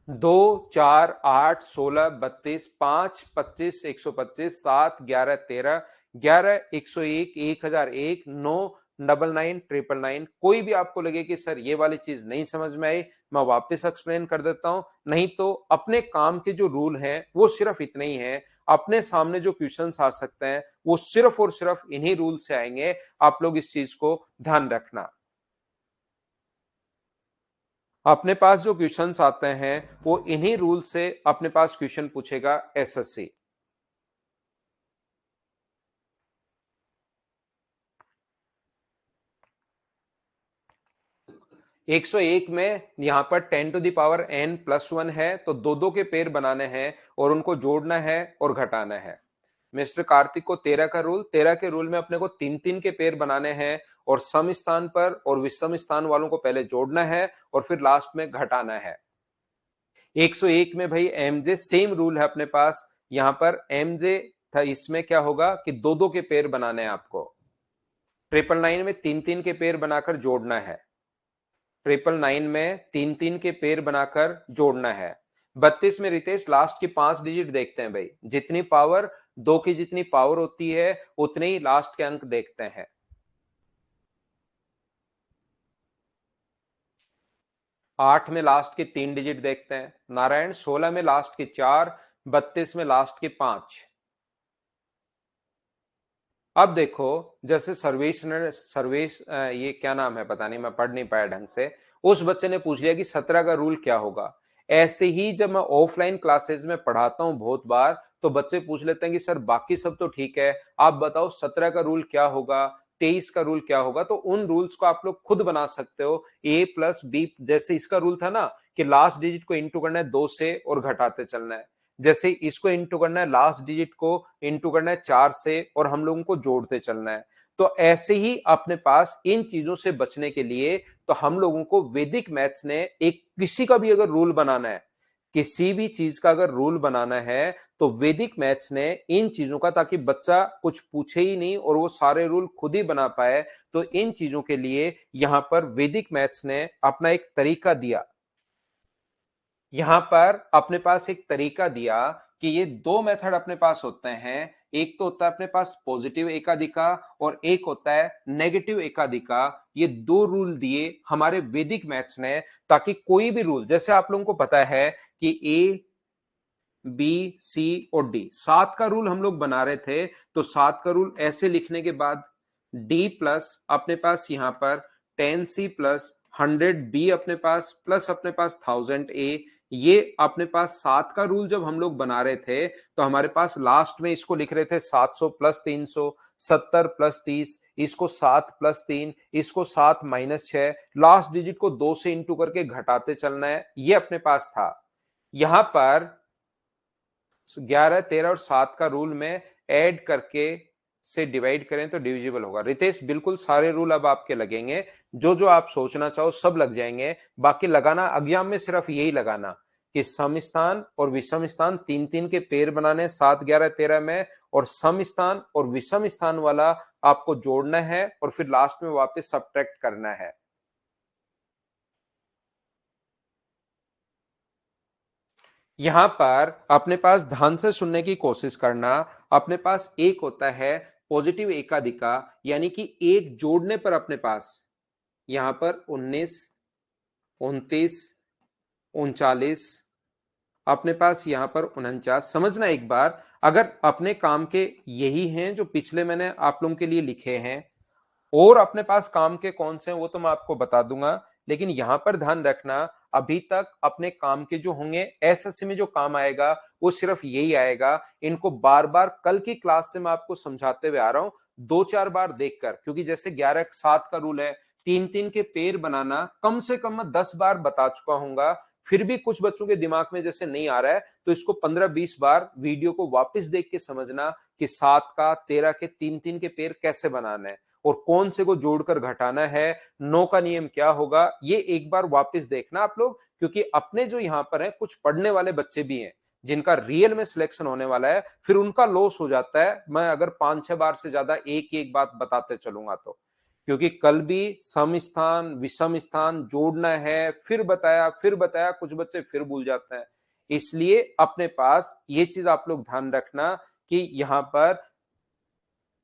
2 4 8 16 32 5 25 125 7 11 13 11 101 1001 9 कोई भी आपको लगे कि सर ये वाली चीज नहीं समझ में आई, मैं वापस एक्सप्लेन कर देता हूं। नहीं तो अपने काम के जो रूल हैं वो सिर्फ इतने ही हैं, अपने सामने जो क्वेश्चंस आ सकते हैं वो सिर्फ और सिर्फ इन्हीं रूल से आएंगे। आप लोग इस चीज को ध्यान रखना। अपने पास जो क्वेश्चंस आते हैं वो इन्हीं रूल से अपने पास क्वेश्चन पूछेगा एसएससी। 101 में यहां पर 10 to the power n+1 है, तो दो दो के पेयर बनाने हैं और उनको जोड़ना है और घटाना है। मिस्टर कार्तिक को 13 का रूल, 13 के रूल में अपने को तीन तीन के पेयर बनाने हैं और सम स्थान पर और विषम स्थान वालों को पहले जोड़ना है और फिर लास्ट में घटाना है। 101 में भाई एमजे सेम रूल है अपने पास, यहां पर एमजे था, इसमें क्या होगा कि दो दो के पेयर बनाने हैं आपको। 999 में तीन तीन के पेयर बनाकर जोड़ना है। 999 में तीन तीन के पेयर बनाकर जोड़ना है। 32 में रितेश लास्ट की 5 डिजिट देखते हैं भाई, जितनी पावर दो की जितनी पावर होती है उतने ही लास्ट के अंक देखते हैं। 8 में लास्ट के 3 डिजिट देखते हैं नारायण, 16 में लास्ट के 4, 32 में लास्ट के 5। अब देखो, जैसे सर्वेश ने सर्वेश ये क्या नाम है पता नहीं, मैं पढ़ नहीं पाया ढंग से, उस बच्चे ने पूछ लिया कि 17 का रूल क्या होगा। ऐसे ही जब मैं ऑफलाइन क्लासेस में पढ़ाता हूं बहुत बार, तो बच्चे पूछ लेते हैं कि सर बाकी सब तो ठीक है, आप बताओ 17 का रूल क्या होगा, 23 का रूल क्या होगा। तो उन रूल्स को आप लोग खुद बना सकते हो। A+B, जैसे इसका रूल था ना कि लास्ट डिजिट को इंटू करना है 2 से और घटाते चलना है, जैसे इसको इंटू करना है लास्ट डिजिट को इंटू करना है 4 से और हम लोगों को जोड़ते चलना है। तो ऐसे ही अपने पास इन चीजों से बचने के लिए तो हम लोगों को वैदिक मैथ्स ने एक किसी का भी अगर रूल बनाना है, किसी भी चीज का अगर रूल बनाना है तो वैदिक मैथ्स ने इन चीजों का, ताकि बच्चा कुछ पूछे ही नहीं और वो सारे रूल खुद ही बना पाए, तो इन चीजों के लिए यहां पर वैदिक मैथ्स ने अपना एक तरीका दिया। यहां पर अपने पास एक तरीका दिया कि ये दो मेथड अपने पास होते हैं। एक तो होता है अपने पास पॉजिटिव एकाधिका और एक होता है नेगेटिव एकाधिका। ये दो रूल दिए हमारे वैदिक मैथ्स ने, ताकि कोई भी रूल, जैसे आप लोगों को पता है कि ए बी सी और डी, सात का रूल हम लोग बना रहे थे, तो सात का रूल ऐसे लिखने के बाद डी प्लस अपने पास यहां पर 10C प्लस 100B अपने पास प्लस अपने पास 1000A, ये अपने पास सात का रूल जब हम लोग बना रहे थे तो हमारे पास लास्ट में इसको लिख रहे थे 700 प्लस 300, 70 प्लस 30, इसको 7 प्लस 3, इसको 7 माइनस 6, लास्ट डिजिट को 2 से इंटू करके घटाते चलना है, ये अपने पास था। यहां पर 11, 13 और 7 का रूल में ऐड करके से डिवाइड करें तो डिविजिबल होगा। रितेश बिल्कुल सारे रूल अब आपके लगेंगे, जो जो आप सोचना चाहो सब लग जाएंगे। बाकी लगाना एग्जाम में सिर्फ यही लगाना कि सम स्थान और विषम स्थान तीन तीन के पेयर बनाने 7, 11, 13 में, और सम स्थान और विषम स्थान वाला आपको जोड़ना है और फिर लास्ट में वापस सब्ट्रैक्ट करना है। यहां पर अपने पास ध्यान से सुनने की कोशिश करना। अपने पास एक होता है पॉजिटिव एकाधिका, यानी कि एक जोड़ने पर अपने पास यहां पर 19, 29, 39, अपने पास यहां पर 49। समझना एक बार, अगर अपने काम के यही हैं जो पिछले मैंने आप लोगों के लिए लिखे हैं, और अपने पास काम के कौन से हैं वो तो मैं आपको बता दूंगा, लेकिन यहां पर ध्यान रखना अभी तक अपने काम के जो होंगे एसएससी में जो काम आएगा वो सिर्फ यही आएगा। इनको बार बार कल की क्लास से मैं आपको समझाते हुए आ रहा हूं, दो चार बार देखकर, क्योंकि जैसे 11 7 का रूल है, तीन तीन के पेयर बनाना कम से कम मैं 10 बार बता चुका हूंगा, फिर भी कुछ बच्चों के दिमाग में जैसे नहीं आ रहा है, तो इसको 15-20 बार वीडियो को वापस देख के समझना कि 7 का 13 के तीन तीन के पेयर कैसे बनाना है और कौन से को जोड़कर घटाना है, नो का नियम क्या होगा, ये एक बार वापस देखना आप लोग, क्योंकि अपने जो यहां पर है कुछ पढ़ने वाले बच्चे भी हैं जिनका रियल में सिलेक्शन होने वाला है, फिर उनका लॉस हो जाता है मैं अगर 5-6 बार से ज्यादा एक एक बात बताते चलूंगा तो, क्योंकि कल भी सम स्थान विषम स्थान जोड़ना है, फिर बताया कुछ बच्चे फिर भूल जाते हैं। इसलिए अपने पास ये चीज आप लोग ध्यान रखना कि यहां पर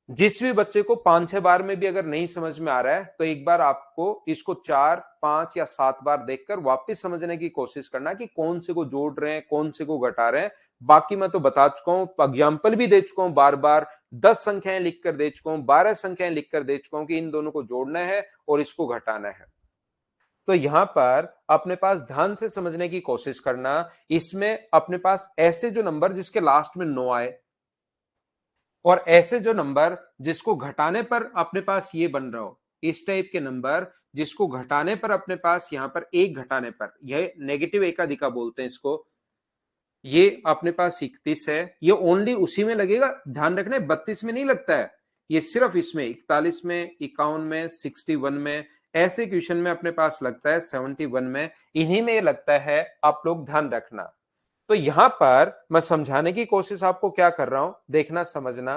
जिस भी बच्चे को 5-6 बार में भी अगर नहीं समझ में आ रहा है तो एक बार आपको इसको 4, 5 या 7 बार देखकर वापस समझने की कोशिश करना कि कौन से को जोड़ रहे हैं, कौन से को घटा रहे हैं। बाकी मैं तो बता चुका हूं, एग्जाम्पल भी दे चुका हूं, बार बार 10 संख्याएं लिखकर दे चुका हूं, 12 संख्याएं लिखकर दे चुका हूं कि इन दोनों को जोड़ना है और इसको घटाना है। तो यहां पर अपने पास ध्यान से समझने की कोशिश करना, इसमें अपने पास ऐसे जो नंबर जिसके लास्ट में 9 आए और ऐसे जो नंबर जिसको घटाने पर अपने पास ये बन रहा हो, इस टाइप के नंबर जिसको घटाने पर अपने पास यहां पर एक घटाने पर, यह नेगेटिव एकाधिका बोलते हैं इसको, ये अपने पास 31 है, ये ओनली उसी में लगेगा, ध्यान रखना 32 में नहीं लगता है, ये सिर्फ इसमें 41 में, 51 में, 61 में, ऐसे क्वेश्चन में अपने पास लगता है 71 में, इन्हीं में लगता है, आप लोग ध्यान रखना। तो यहां पर मैं समझाने की कोशिश आपको क्या कर रहा हूं, देखना समझना।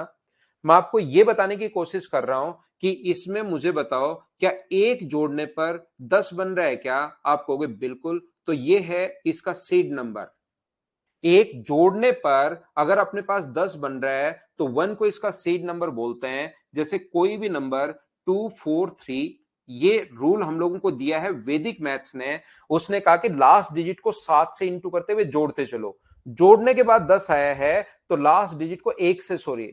मैं आपको यह बताने की कोशिश कर रहा हूं कि इसमें मुझे बताओ क्या एक जोड़ने पर 10 बन रहा है क्या? आप कहोगे बिल्कुल, तो यह है इसका सीड नंबर। एक जोड़ने पर अगर अपने पास 10 बन रहा है तो 1 को इसका सीड नंबर बोलते हैं। जैसे कोई भी नंबर 2, 4, 3, ये रूल हम लोगों को दिया है वैदिक मैथ्स ने। उसने कहा कि लास्ट डिजिट को 7 से इंटू करते हुए जोड़ते चलो। जोड़ने के बाद 10 आया है तो लास्ट डिजिट को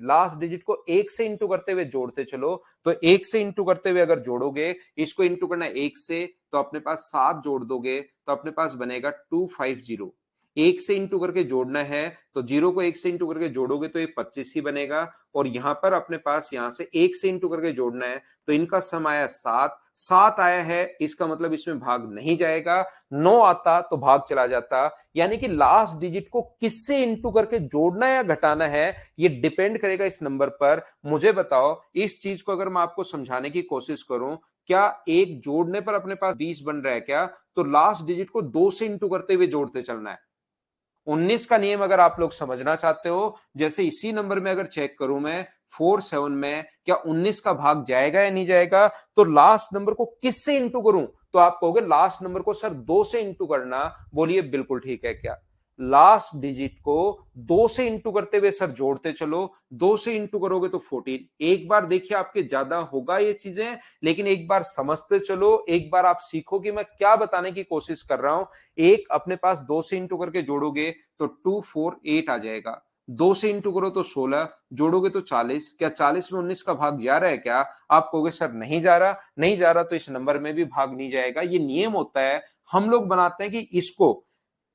लास्ट डिजिट को 1 से इंटू करते हुए जोड़ते चलो। तो 1 से इंटू करते हुए अगर जोड़ोगे, इसको इंटू करना है 1 से, तो अपने पास 7 जोड़ दोगे तो अपने पास बनेगा 250। 1 से इंटू करके जोड़ना है तो 0 को 1 से इंटू करके जोड़ोगे तो ये 25 ही बनेगा। और यहां पर अपने पास यहां से 1 से इंटू करके जोड़ना है तो इनका सम आया 7, 7 आया है इसका मतलब इसमें भाग नहीं जाएगा, 9 आता तो भाग चला जाता। यानी कि लास्ट डिजिट को किससे इंटू करके जोड़ना या घटाना है ये डिपेंड करेगा इस नंबर पर। मुझे बताओ इस चीज को अगर मैं आपको समझाने की कोशिश करूं, क्या एक जोड़ने पर अपने पास 20 बन रहा है क्या, तो लास्ट डिजिट को 2 से इंटू करते हुए जोड़ते चलना है। 19 का नियम अगर आप लोग समझना चाहते हो, जैसे इसी नंबर में अगर चेक करूं मैं 47 में, क्या 19 का भाग जाएगा या नहीं जाएगा, तो लास्ट नंबर को किससे इंटू करूं, तो आप कहोगे लास्ट नंबर को सर 2 से इंटू करना। बोलिए बिल्कुल ठीक है क्या, लास्ट डिजिट को 2 से इंटू करते हुए सर जोड़ते चलो, 2 से इंटू करोगे तो 14। एक बार देखिए आपके ज्यादा होगा ये चीजें, लेकिन एक बार समझते चलो, एक बार आप सीखो कि मैं क्या बताने की कोशिश कर रहा हूं। एक अपने पास 2 से इंटू करके जोड़ोगे तो 248 आ जाएगा, 2 से इंटू करो तो 16, जोड़ोगे तो 40। क्या 40 में 19 का भाग जा रहा है क्या, आप कहोगे सर नहीं जा रहा, नहीं जा रहा तो इस नंबर में भी भाग नहीं जाएगा। ये नियम होता है, हम लोग बनाते हैं कि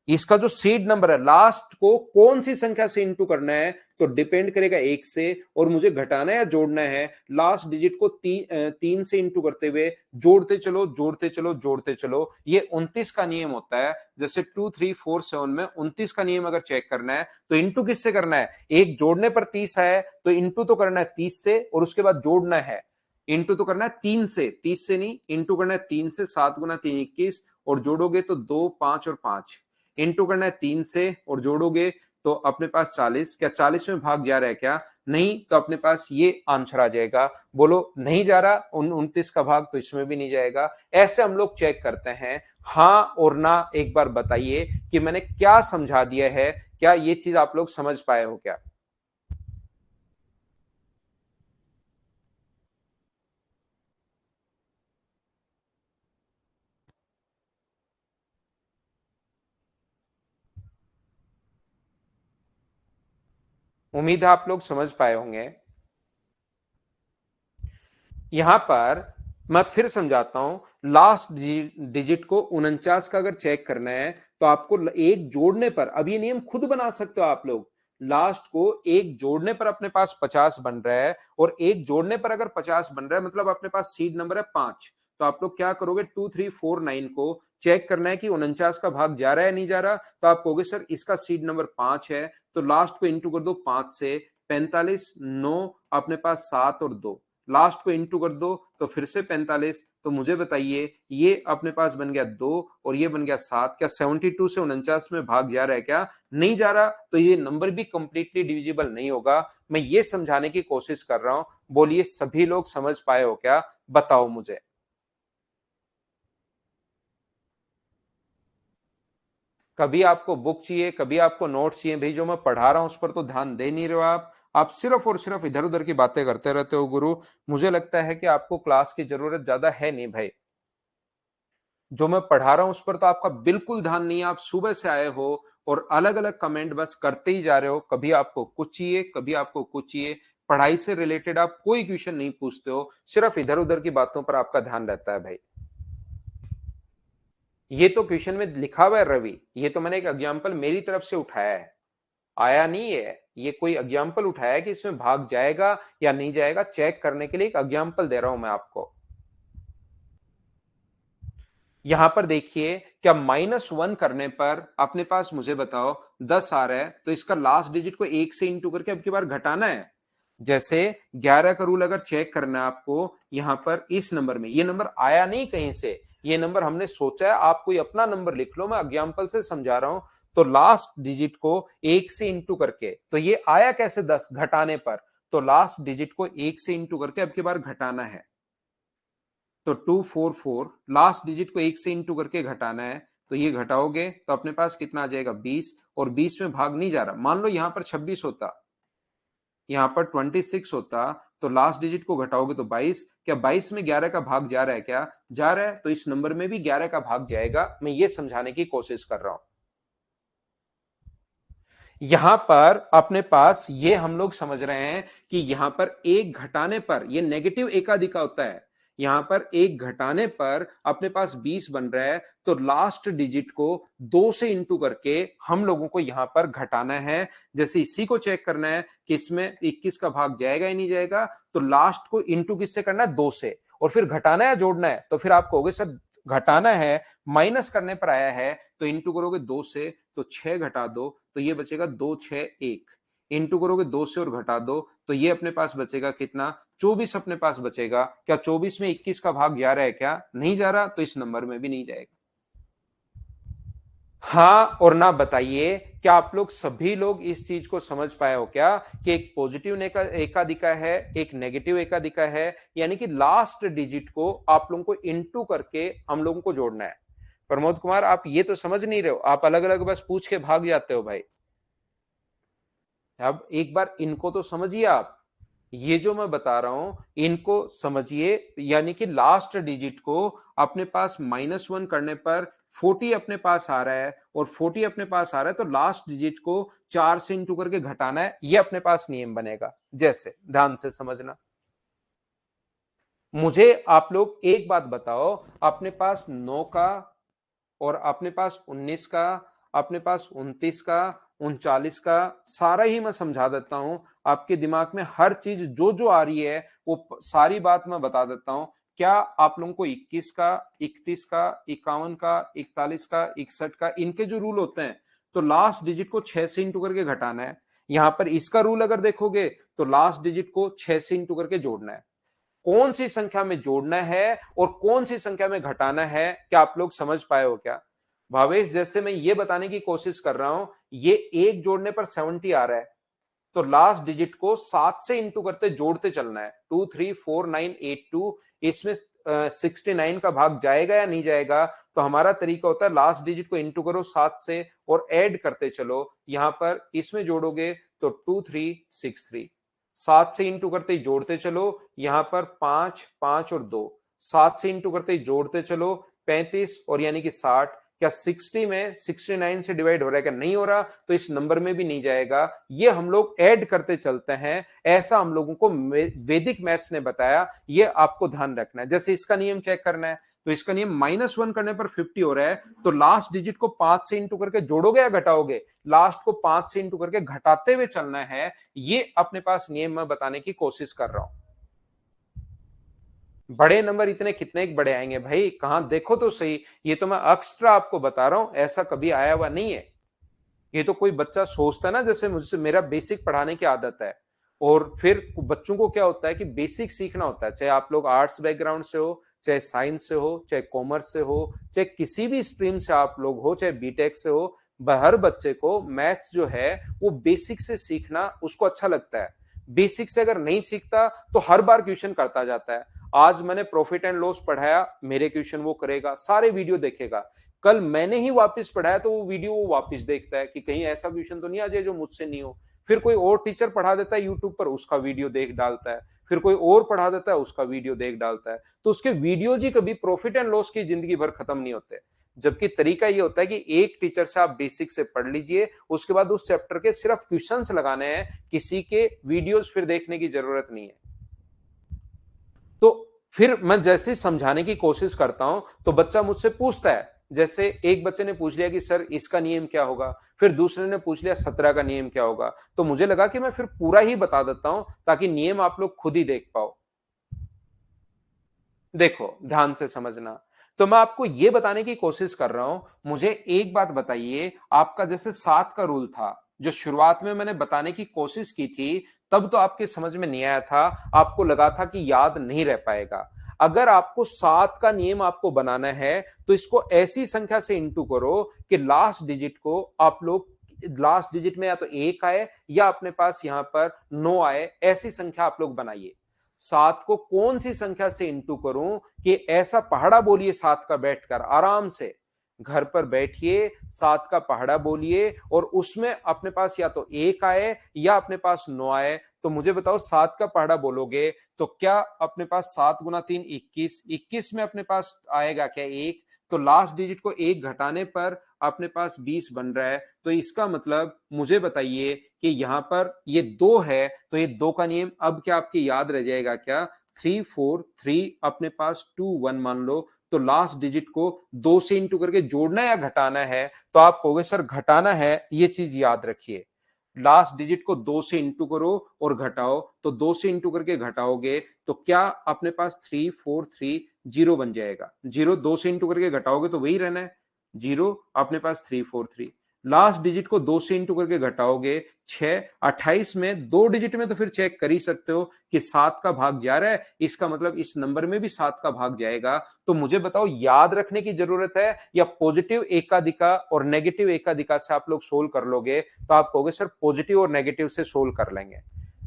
इसका जो सीड नंबर है लास्ट को कौन सी संख्या से इंटू करना है, तो डिपेंड करेगा एक से, और मुझे घटाना या जोड़ना है लास्ट डिजिट को 3 से इंटू करते हुए जोड़ते चलो जोड़ते चलो जोड़ते चलो। ये 29 का नियम होता है। जैसे 2 3 4 7 में 29 का नियम अगर चेक करना है तो इंटू किससे करना है, एक जोड़ने पर 30 है तो इंटू तो करना है 30 से, और उसके बाद जोड़ना है, इंटू तो करना है 3 से, 30 से नहीं, इंटू करना है 3 से, 7 गुना 3 21, और जोड़ोगे तो 2 5 और 5, इंटू करना है 3 से और जोड़ोगे तो अपने पास 40। क्या 40 में भाग जा रहा है क्या, नहीं, तो अपने पास ये आंसर आ जाएगा। बोलो नहीं जा रहा, 29 का भाग तो इसमें भी नहीं जाएगा। ऐसे हम लोग चेक करते हैं। हाँ और ना एक बार बताइए कि मैंने क्या समझा दिया है, क्या ये चीज आप लोग समझ पाए हो क्या। उम्मीद है आप लोग समझ पाए होंगे। यहां पर मैं फिर समझाता हूं, लास्ट डिजिट को 49 का अगर चेक करना है तो आपको एक जोड़ने पर, अब ये नियम खुद बना सकते हो आप लोग, लास्ट को एक जोड़ने पर अपने पास 50 बन रहा है, और एक जोड़ने पर अगर 50 बन रहा है मतलब अपने पास सीड नंबर है 5, तो आप लोग क्या करोगे 2349 को चेक करना है कि 49 का भाग जा रहा है नहीं जा रहा, तो आप कहोगे सर इसका सीड नंबर 5 है, तो लास्ट को इंटू कर दो 5 से, 45 9 अपने पास 7 और 2, लास्ट को इंटू कर दो तो फिर से 45। तो मुझे बताइए ये अपने पास बन गया 2 और ये बन गया 7, क्या 72 से 49 में भाग जा रहा है क्या, नहीं जा रहा, तो ये नंबर भी कंप्लीटली डिविजिबल नहीं होगा। मैं ये समझाने की कोशिश कर रहा हूं। बोलिए सभी लोग समझ पाए हो क्या, बताओ मुझे। कभी आपको बुक चाहिए, कभी आपको नोट्स चाहिए, भाई जो मैं पढ़ा रहा हूं उस पर तो ध्यान दे नहीं रहे हो आप सिर्फ और सिर्फ इधर उधर की बातें करते रहते हो गुरु। मुझे लगता है कि आपको क्लास की जरूरत ज्यादा है नहीं भाई, जो मैं पढ़ा रहा हूं उस पर तो आपका बिल्कुल ध्यान नहीं है। आप सुबह से आए हो और अलग अलग कमेंट बस करते ही जा रहे हो, कभी आपको कुछ चाहिए कभी आपको कुछ चाहिए, पढ़ाई से रिलेटेड आप कोई क्वेश्चन नहीं पूछते हो, सिर्फ इधर उधर की बातों पर आपका ध्यान रहता है भाई। ये तो क्वेश्चन में लिखा हुआ है रवि, ये तो मैंने एक एग्जाम्पल मेरी तरफ से उठाया है, आया नहीं है, ये कोई एग्जाम्पल उठाया है कि इसमें भाग जाएगा या नहीं जाएगा, चेक करने के लिए एक एग्जाम्पल दे रहा हूं मैं आपको। यहां पर देखिए, क्या -1 करने पर अपने पास मुझे बताओ 10 आ रहा है, तो इसका लास्ट डिजिट को 1 से इंटू करके अब की बार घटाना है। जैसे 11 का रूल अगर चेक करना है आपको, यहां पर इस नंबर में, ये नंबर आया नहीं कहीं से, ये नंबर हमने सोचा है, आप कोई अपना नंबर लिख लो, मैं एग्जाम्पल से समझा रहा हूं। तो लास्ट डिजिट को 1 से इंटू करके, तो ये आया कैसे 10 घटाने पर, तो लास्ट डिजिट को 1 से इंटू करके अब की बार घटाना है। तो 244 लास्ट डिजिट को 1 से इंटू करके घटाना है, तो ये घटाओगे तो अपने पास कितना आ जाएगा 20, और 20 में भाग नहीं जा रहा, मान लो यहां पर 26 होता, यहां पर 26 होता, तो लास्ट डिजिट को घटाओगे तो 22। क्या 22 में 11 का भाग जा रहा है क्या, जा रहा है, तो इस नंबर में भी 11 का भाग जाएगा। मैं ये समझाने की कोशिश कर रहा हूं। यहां पर अपने पास ये हम लोग समझ रहे हैं कि यहां पर एक घटाने पर ये नेगेटिव एकाधिका होता है, यहां पर एक घटाने पर अपने पास 20 बन रहा है, तो लास्ट डिजिट को 2 से इंटू करके हम लोगों को यहां पर घटाना है। जैसे इसी को चेक करना है कि इसमें 21 का भाग जाएगा या नहीं जाएगा, तो लास्ट को इंटू किससे करना है 2 से, और फिर घटाना है जोड़ना है, तो फिर आप कहोगे सर घटाना है, माइनस करने पर आया है, तो इंटू करोगे 2 से, तो 6 घटा दो, तो ये बचेगा 2 6 1, इंटू करोगे 2 से और घटा दो, तो ये अपने पास बचेगा कितना, 24 अपने पास बचेगा। क्या 24 में 21 का भाग जा रहा है क्या, नहीं जा रहा, तो इस नंबर में भी नहीं जाएगा। हाँ और ना बताइए, क्या आप लोग सभी लोग इस चीज को समझ पाए हो क्या कि एक पॉजिटिव एकाधिका है, एक नेगेटिव एकाधिका है, यानी कि लास्ट डिजिट को आप लोगों को इनटू करके हम लोगों को जोड़ना है। प्रमोद कुमार आप ये तो समझ नहीं रहे हो, आप अलग अलग बस पूछ के भाग जाते हो भाई। अब एक बार इनको तो समझिए आप, ये जो मैं बता रहा हूं इनको समझिए, यानी कि लास्ट डिजिट को अपने पास -1 करने पर 40 अपने पास आ रहा है, और 40 अपने पास आ रहा है तो लास्ट डिजिट को 4 से इंटू करके घटाना है, ये अपने पास नियम बनेगा। जैसे ध्यान से समझना, मुझे आप लोग एक बात बताओ, अपने पास 9 का और अपने पास 19 का, अपने पास 29 का, 39 का, सारा ही मैं समझा देता हूं, आपके दिमाग में हर चीज जो जो आ रही है वो सारी बात मैं बता देता हूं। क्या आप लोगों को 21 का, 31 का, 51 का, 41 का, 61 का, इनके जो रूल होते हैं, तो लास्ट डिजिट को 6 से इंटू करके घटाना है। यहां पर इसका रूल अगर देखोगे तो लास्ट डिजिट को 6 से इंटू करके जोड़ना है। कौन सी संख्या में जोड़ना है और कौन सी संख्या में घटाना है, क्या आप लोग समझ पाए हो क्या। भावेश जैसे मैं ये बताने की कोशिश कर रहा हूं, ये एक जोड़ने पर 70 आ रहा है, तो लास्ट डिजिट को 7 से इंटू करते जोड़ते चलना है, 2 3 4 9 8 2, इसमें 69 का भाग जाएगा या नहीं जाएगा। तो हमारा तरीका होता है लास्ट डिजिट को इंटू करो 7 से और ऐड करते चलो, यहां पर इसमें जोड़ोगे तो 2 3 6 3, 7 से इंटू करते ही जोड़ते चलो, यहां पर 5 5 और 2, 7 से इंटू करते ही जोड़ते चलो 35 और यानी कि 60। क्या 60 में 69 से डिवाइड हो रहा है क्या, नहीं हो रहा, तो इस नंबर में भी नहीं जाएगा। ये हम लोग ऐड करते चलते हैं, ऐसा हम लोगों को वैदिक मैथ्स ने बताया, ये आपको ध्यान रखना है। जैसे इसका नियम चेक करना है, तो इसका नियम -1 करने पर 50 हो रहा है, तो लास्ट डिजिट को 5 से इंटू करके जोड़ोगे या घटाओगे, लास्ट को 5 से इंटू करके घटाते हुए चलना है। ये अपने पास नियम मैं बताने की कोशिश कर रहा हूं। बड़े नंबर इतने कितने बड़े आएंगे भाई, कहां देखो तो सही, ये तो मैं एक्स्ट्रा आपको बता रहा हूं, ऐसा कभी आया हुआ नहीं है। ये तो कोई बच्चा सोचता है ना, जैसे मुझसे मेरा बेसिक पढ़ाने की आदत है, और फिर बच्चों को क्या होता है कि बेसिक सीखना होता है, चाहे आप लोग आर्ट्स बैकग्राउंड से हो, चाहे साइंस से हो, चाहे कॉमर्स से हो, चाहे किसी भी स्ट्रीम से आप लोग हो, चाहे बीटेक से हो, हर बच्चे को मैथ्स जो है वो बेसिक से सीखना उसको अच्छा लगता है। बेसिक से अगर नहीं सीखता तो हर बार क्वेश्चन करता जाता है। आज मैंने प्रॉफिट एंड लॉस पढ़ाया, मेरे क्वेश्चन वो करेगा, सारे वीडियो देखेगा। कल मैंने ही वापस पढ़ाया तो वो वीडियो वो वापस देखता है कि कहीं ऐसा क्वेश्चन तो नहीं आ जाए जो मुझसे नहीं हो। फिर कोई और टीचर पढ़ा देता है यूट्यूब पर, उसका वीडियो देख डालता है, फिर कोई और पढ़ा देता है, उसका वीडियो देख डालता है। तो उसके वीडियोज ही कभी प्रॉफिट एंड लॉस की जिंदगी भर खत्म नहीं होते। जबकि तरीका ये होता है कि एक टीचर से आप बेसिक से पढ़ लीजिए, उसके बाद उस चैप्टर के सिर्फ क्वेश्चंस लगाने हैं, किसी के वीडियोस फिर देखने की जरूरत नहीं है। तो फिर मैं जैसे समझाने की कोशिश करता हूं तो बच्चा मुझसे पूछता है, जैसे एक बच्चे ने पूछ लिया कि सर इसका नियम क्या होगा, फिर दूसरे ने पूछ लिया 17 का नियम क्या होगा, तो मुझे लगा कि मैं फिर पूरा ही बता देता हूं ताकि नियम आप लोग खुद ही देख पाओ। देखो ध्यान से समझना, तो मैं आपको यह बताने की कोशिश कर रहा हूं, मुझे एक बात बताइए, आपका जैसे 7 का रूल था जो शुरुआत में मैंने बताने की कोशिश की थी, तब तो आपके समझ में नहीं आया था, आपको लगा था कि याद नहीं रह पाएगा। अगर आपको 7 का नियम आपको बनाना है तो इसको ऐसी संख्या से इंटू करो कि लास्ट डिजिट को आप लोग, लास्ट डिजिट में या तो 1 आए या अपने पास यहां पर 9 आए, ऐसी संख्या आप लोग बनाइए। 7 को कौन सी संख्या से इंटू करूं कि ऐसा पहाड़ा बोलिए 7 का बैठकर आराम से, घर पर बैठिए 7 का पहाड़ा बोलिए और उसमें अपने पास या तो 1 आए या अपने पास 9 आए। तो मुझे बताओ 7 का पहाड़ा बोलोगे तो क्या अपने पास 7 गुना 3 21, 21 में अपने पास आएगा क्या 1, तो लास्ट डिजिट को 1 घटाने पर अपने पास 20 बन रहा है। तो इसका मतलब मुझे बताइए कि यहां पर ये 2 है, तो ये 2 का नियम अब क्या आपकी याद रह जाएगा क्या, 3 4 3 अपने पास 2 1 मान लो, तो लास्ट डिजिट को 2 से इंटू करके जोड़ना या घटाना है, तो आप कहोगे सर घटाना है, ये चीज याद रखिए। लास्ट डिजिट को 2 से इंटू करो और घटाओ, तो 2 से इंटू करके घटाओगे तो क्या अपने पास 343 बन जाएगा। जीरो 2 से इंटू करके घटाओगे तो वही रहना है, जीरो अपने पास 343। लास्ट डिजिट को 2 से इंटू करके घटाओगे 6, 28 में 2 डिजिट में तो फिर चेक कर ही सकते हो कि 7 का भाग जा रहा है, इसका मतलब इस नंबर में भी 7 का भाग जाएगा। तो मुझे बताओ याद रखने की जरूरत है या पॉजिटिव एकाधिका और नेगेटिव एकाधिका से आप लोग सोल्व कर लोगे? तो आप कहोगे सर पॉजिटिव और नेगेटिव से सोल्व कर लेंगे।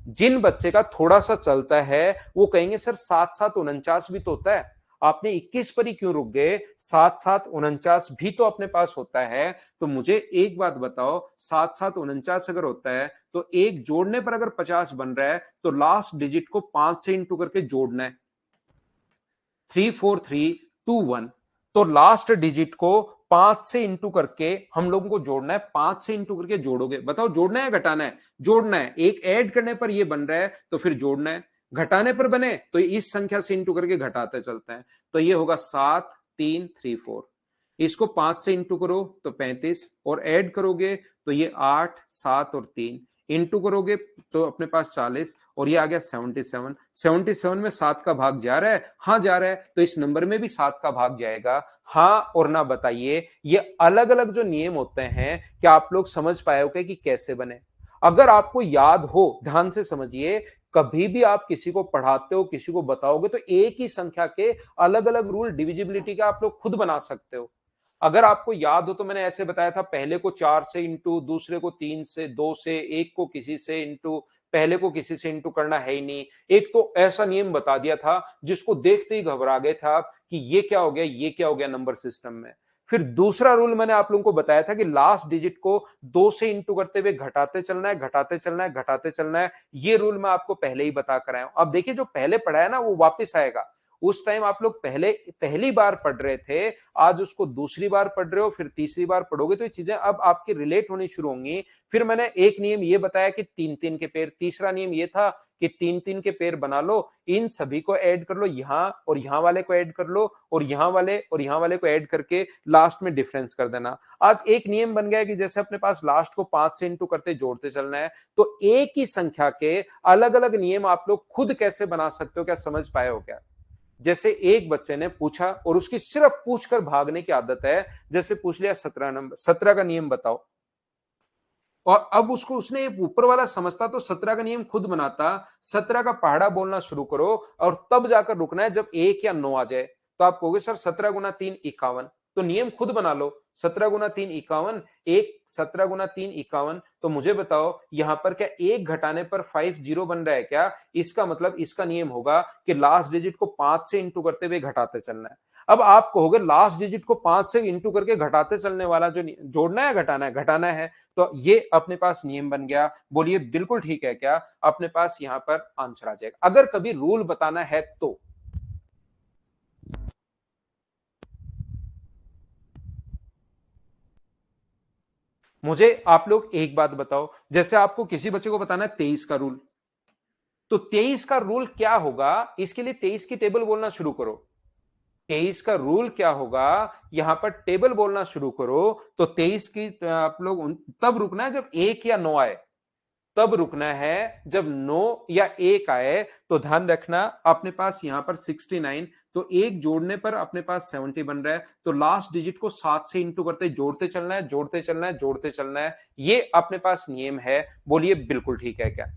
जिन बच्चे का थोड़ा सा चलता है वो कहेंगे सर 7-7 49 भी तो होता है, आपने 21 पर ही क्यों रुक गए, 7-7 49 भी तो अपने पास होता है। तो मुझे एक बात बताओ, 7-7 49 अगर होता है तो एक जोड़ने पर अगर 50 बन रहा है तो लास्ट डिजिट को 5 से इंटू करके जोड़ना है, 34321। तो लास्ट डिजिट को 5 से इंटू करके हम लोगों को जोड़ना है, 5 से इंटू करके जोड़ोगे, बताओ जोड़ना है घटाना है? जोड़ना है। एक ऐड करने पर ये बन रहा है तो फिर जोड़ना है, घटाने पर बने तो इस संख्या से इंटू करके घटाते चलते हैं। तो ये होगा 7334। इसको 5 से इंटू करो तो 35 और ऐड करोगे तो ये 8, 7 और 3 इंटू करोगे तो अपने पास 40 और ये आ गया 77। 77 में 7 का भाग जा रहा है, हाँ जा रहा है, तो इस नंबर में भी 7 का भाग जाएगा। हाँ और ना बताइए, ये अलग अलग जो नियम होते हैं क्या आप लोग समझ पाए कि कैसे बने? अगर आपको याद हो, ध्यान से समझिए, कभी भी आप किसी को पढ़ाते हो, किसी को बताओगे तो एक ही संख्या के अलग अलग रूल डिविजिबिलिटी का आप लोग खुद बना सकते हो। अगर आपको याद हो तो मैंने ऐसे बताया था, पहले को 4 से इंटू, दूसरे को 3 से, 2 से, एक को किसी से इंटू, पहले को किसी से इंटू करना है ही नहीं। एक तो ऐसा नियम बता दिया था जिसको देखते ही घबरा गए थे आप कि ये क्या हो गया, ये क्या हो गया नंबर सिस्टम में। फिर दूसरा रूल मैंने आप लोगों को बताया था कि लास्ट डिजिट को 2 से इंटू करते हुए घटाते चलना है, घटाते चलना है, घटाते चलना है। ये रूल मैं आपको पहले ही बता कर आया हूं। अब देखिए जो पहले पढ़ा है ना वो वापस आएगा। उस टाइम आप लोग पहली बार पढ़ रहे थे, आज उसको दूसरी बार पढ़ रहे हो, फिर तीसरी बार पढ़ोगे तो ये चीजें अब आपकी रिलेट होनी शुरू होंगी। फिर मैंने एक नियम ये बताया कि 3-3 के पेयर, तीसरा नियम ये था कि 3-3 के पेयर बना लो, इन सभी को ऐड कर लो, यहां और यहां वाले को ऐड कर लो और यहां वाले और यहां वाले को ऐड करके लास्ट में डिफरेंस कर देना। आज एक नियम बन गया है कि जैसे अपने पास लास्ट को 5 से इंटू करते जोड़ते चलना है, तो एक ही संख्या के अलग अलग नियम आप लोग खुद कैसे बना सकते हो, क्या समझ पाए हो क्या? जैसे एक बच्चे ने पूछा और उसकी सिर्फ पूछकर भागने की आदत है, जैसे पूछ लिया 17 नंबर, 17 का नियम बताओ, और अब उसको उसने ऊपर वाला समझता तो 17 का नियम खुद बनाता। 17 का पहाड़ा बोलना शुरू करो और तब जाकर रुकना है जब 1 या 9 आ जाए। तो आप कहोगे सर 17 गुना 3 51, तो नियम खुद बना लो। 17 गुना 3 51, एक 17 गुना 3 51। तो मुझे बताओ यहां पर क्या एक घटाने पर 50 बन रहा है क्या? इसका मतलब इसका नियम होगा कि लास्ट डिजिट को 5 से इंटू करते हुए घटाते चलना है। अब आप कहोगे लास्ट डिजिट को 5 से इंटू करके घटाते चलने वाला जो जोड़ना है घटाना है, घटाना है, तो ये अपने पास नियम बन गया। बोलिए बिल्कुल ठीक है क्या? अपने पास यहां पर आंसर आ जाएगा अगर कभी रूल बताना है तो। मुझे आप लोग एक बात बताओ, जैसे आपको किसी बच्चे को बताना है 23 का रूल, तो 23 का रूल क्या होगा? इसके लिए 23 की टेबल बोलना शुरू करो। 23 का रूल क्या होगा, यहां पर टेबल बोलना शुरू करो। तो 23 की आप लोग तब रुकना है जब 1 या 9 आए, तब रुकना है जब 9 या 1 आए। तो ध्यान रखना अपने पास यहां पर 69, तो एक जोड़ने पर अपने पास 70 बन रहा है, तो लास्ट डिजिट को 7 से इंटू करते जोड़ते चलना है, जोड़ते चलना है, जोड़ते चलना है। ये अपने पास नियम है। बोलिए बिल्कुल ठीक है क्या?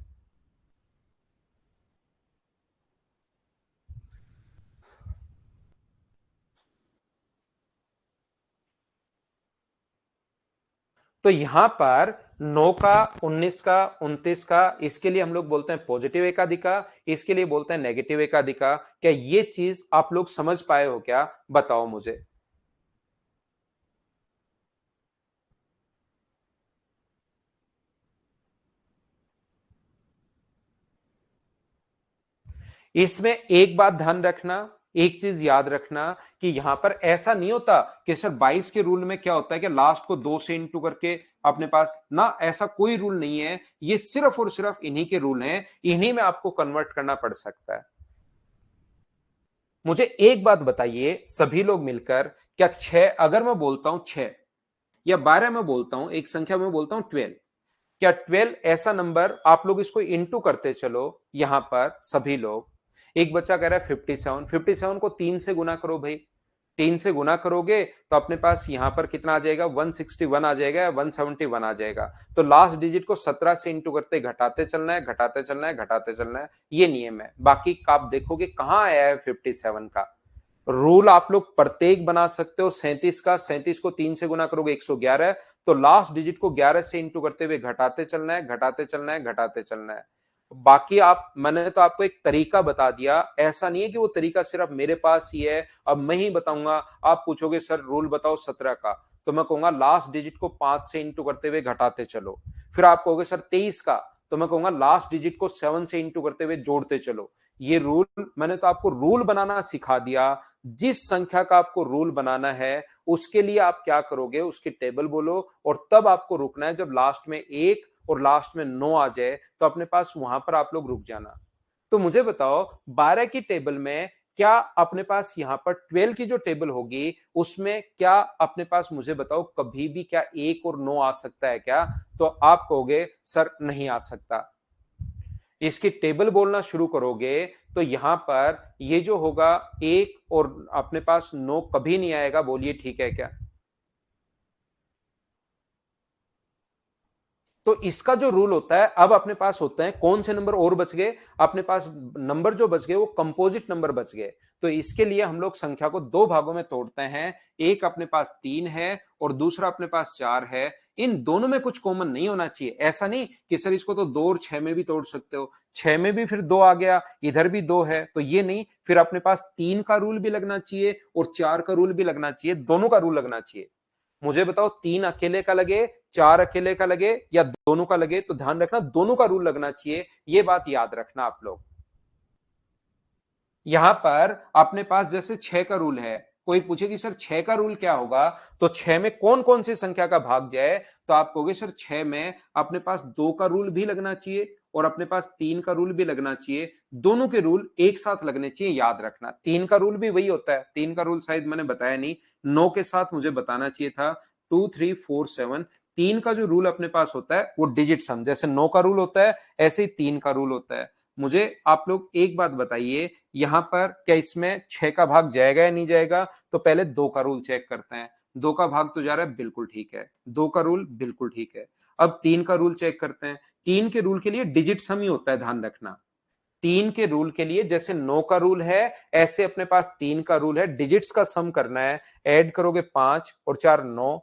तो यहां पर 9 का, 19 का, 29 का, इसके लिए हम लोग बोलते हैं पॉजिटिव एकाधिका, इसके लिए बोलते हैं नेगेटिव एकाधिका। क्या ये चीज आप लोग समझ पाए हो क्या? बताओ मुझे। इसमें एक बात ध्यान रखना, एक चीज याद रखना कि यहां पर ऐसा नहीं होता कि सर 22 के रूल में क्या होता है कि लास्ट को 2 से इंटू करके अपने पास ना, ऐसा कोई रूल नहीं है। ये सिर्फ और सिर्फ इन्हीं के रूल हैं, इन्हीं में आपको कन्वर्ट करना पड़ सकता है। मुझे एक बात बताइए सभी लोग मिलकर, क्या 6 अगर मैं बोलता हूं 6 या 12 में बोलता हूं, एक संख्या में बोलता हूं 12, क्या 12 ऐसा नंबर, आप लोग इसको इंटू करते चलो, यहां पर सभी लोग, एक बच्चा कह रहा है 57, 57 को 3 से गुना करो भाई, 3 से गुना करोगे तो अपने पास यहां पर कितना आ जाएगा, 161 आ जाएगा या 171 आ जाएगा। तो लास्ट डिजिट को 17 से इंटू करते घटाते चलना है, घटाते चलना है, घटाते चलना है, ये नियम है। बाकी आप देखोगे कहां आया है 57 का रूल, आप लोग प्रत्येक बना सकते हो। 37 का, 37 को 3 से गुना करोगे 111, तो लास्ट डिजिट को 11 से इंटू करते हुए घटाते चलना है, घटाते चलना है, घटाते चलना है। बाकी आप, मैंने तो आपको एक तरीका बता दिया, ऐसा नहीं है कि वो तरीका सिर्फ मेरे पास ही है, अब मैं ही बताऊंगा। आप पूछोगे सर रूल बताओ 17 का, तो मैं कहूंगा लास्ट डिजिट को 5 से इंटू करते हुए घटाते चलो। फिर आप कहोगे सर 23 का, तो मैं कहूंगा लास्ट डिजिट को 7 से इंटू करते हुए जोड़ते चलो। ये रूल, मैंने तो आपको रूल बनाना सिखा दिया। जिस संख्या का आपको रूल बनाना है उसके लिए आप क्या करोगे, उसकी टेबल बोलो और तब आपको रुकना है। जब लास्ट में 1 और लास्ट में 9 आ जाए तो अपने पास वहां पर आप लोग रुक जाना। तो मुझे बताओ 12 की टेबल में क्या अपने पास यहां पर 12 की जो टेबल होगी उसमें क्या अपने पास, मुझे बताओ कभी भी क्या 1 और 9 आ सकता है क्या? तो आप कहोगे सर नहीं आ सकता। इसकी टेबल बोलना शुरू करोगे तो यहां पर ये जो होगा 1 और अपने पास 9 कभी नहीं आएगा। बोलिए ठीक है क्या? तो इसका जो रूल होता है, अब अपने पास होते हैं कौन से नंबर और बच गए, अपने पास नंबर जो बच गए वो कंपोजिट नंबर बच गए। तो इसके लिए हम लोग संख्या को दो भागों में तोड़ते हैं, एक अपने पास 3 है और दूसरा अपने पास 4 है। इन दोनों में कुछ कॉमन नहीं होना चाहिए। ऐसा नहीं कि सर इसको तो 2 और 6 में भी तोड़ सकते हो, 6 में भी फिर 2 आ गया, इधर भी 2 है, तो ये नहीं। फिर अपने पास 3 का रूल भी लगना चाहिए और 4 का रूल भी लगना चाहिए, दोनों का रूल लगना चाहिए। मुझे बताओ 3 अकेले का लगे, 4 अकेले का लगे या दोनों का लगे, तो ध्यान रखना दोनों का रूल लगना चाहिए, ये बात याद रखना आप लोग। यहां पर अपने पास जैसे 6 का रूल है, कोई पूछे कि सर 6 का रूल क्या होगा, तो 6 में कौन कौन सी संख्या का भाग जाए, तो आप कहोगे सर 6 में अपने पास 2 का रूल भी लगना चाहिए और अपने पास 3 का रूल भी लगना चाहिए। दोनों के रूल एक साथ लगने चाहिए, याद रखना। 3 का रूल भी वही होता है, 3 का रूल शायद मैंने बताया नहीं, 9 के साथ मुझे बताना चाहिए था, 2 3 4 7। 3 का जो रूल अपने पास होता है वो डिजिट सम, जैसे 9 का रूल होता है ऐसे ही 3 का रूल होता है। मुझे आप लोग एक बात बताइए, यहां पर क्या इसमें 6 का भाग जाएगा या नहीं जाएगा? तो पहले 2 का रूल चेक करते हैं। 2 का भाग तो जा रहा है, बिल्कुल ठीक है, 2 का रूल बिल्कुल ठीक है। अब 3 का रूल चेक करते हैं। 3 के रूल के लिए डिजिट सम ही होता है, ध्यान रखना। 3 के रूल के लिए जैसे 9 का रूल है ऐसे अपने पास 3 का रूल है, डिजिट्स का सम करना है। ऐड करोगे 5 और 4 9,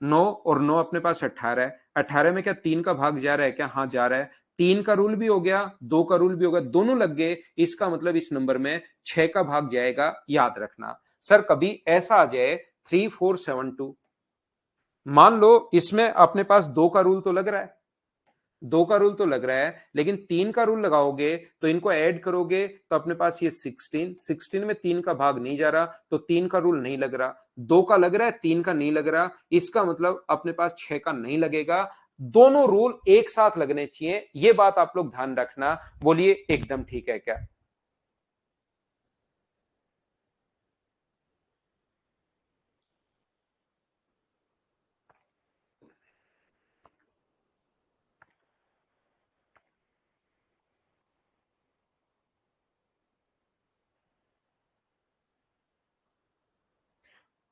9 और 9 अपने पास 18 है। 18 में क्या 3 का भाग जा रहा है क्या? हाँ जा रहा है। 3 का रूल भी हो गया, 2 का रूल भी हो गया, दोनों लग गए। इसका मतलब इस नंबर में 6 का भाग जाएगा, याद रखना। सर कभी ऐसा आ जाए 3472, मान लो इसमें अपने पास 2 का रूल तो लग रहा है, 2 का रूल तो लग रहा है, लेकिन 3 का रूल लगाओगे तो इनको ऐड करोगे तो अपने पास ये 16, 16 में 3 का भाग नहीं जा रहा, तो 3 का रूल नहीं लग रहा। 2 का लग रहा है, 3 का नहीं लग रहा, इसका मतलब अपने पास 6 का नहीं लगेगा। दोनों रूल एक साथ लगने चाहिए, ये बात आप लोग ध्यान रखना। बोलिए एकदम ठीक है क्या?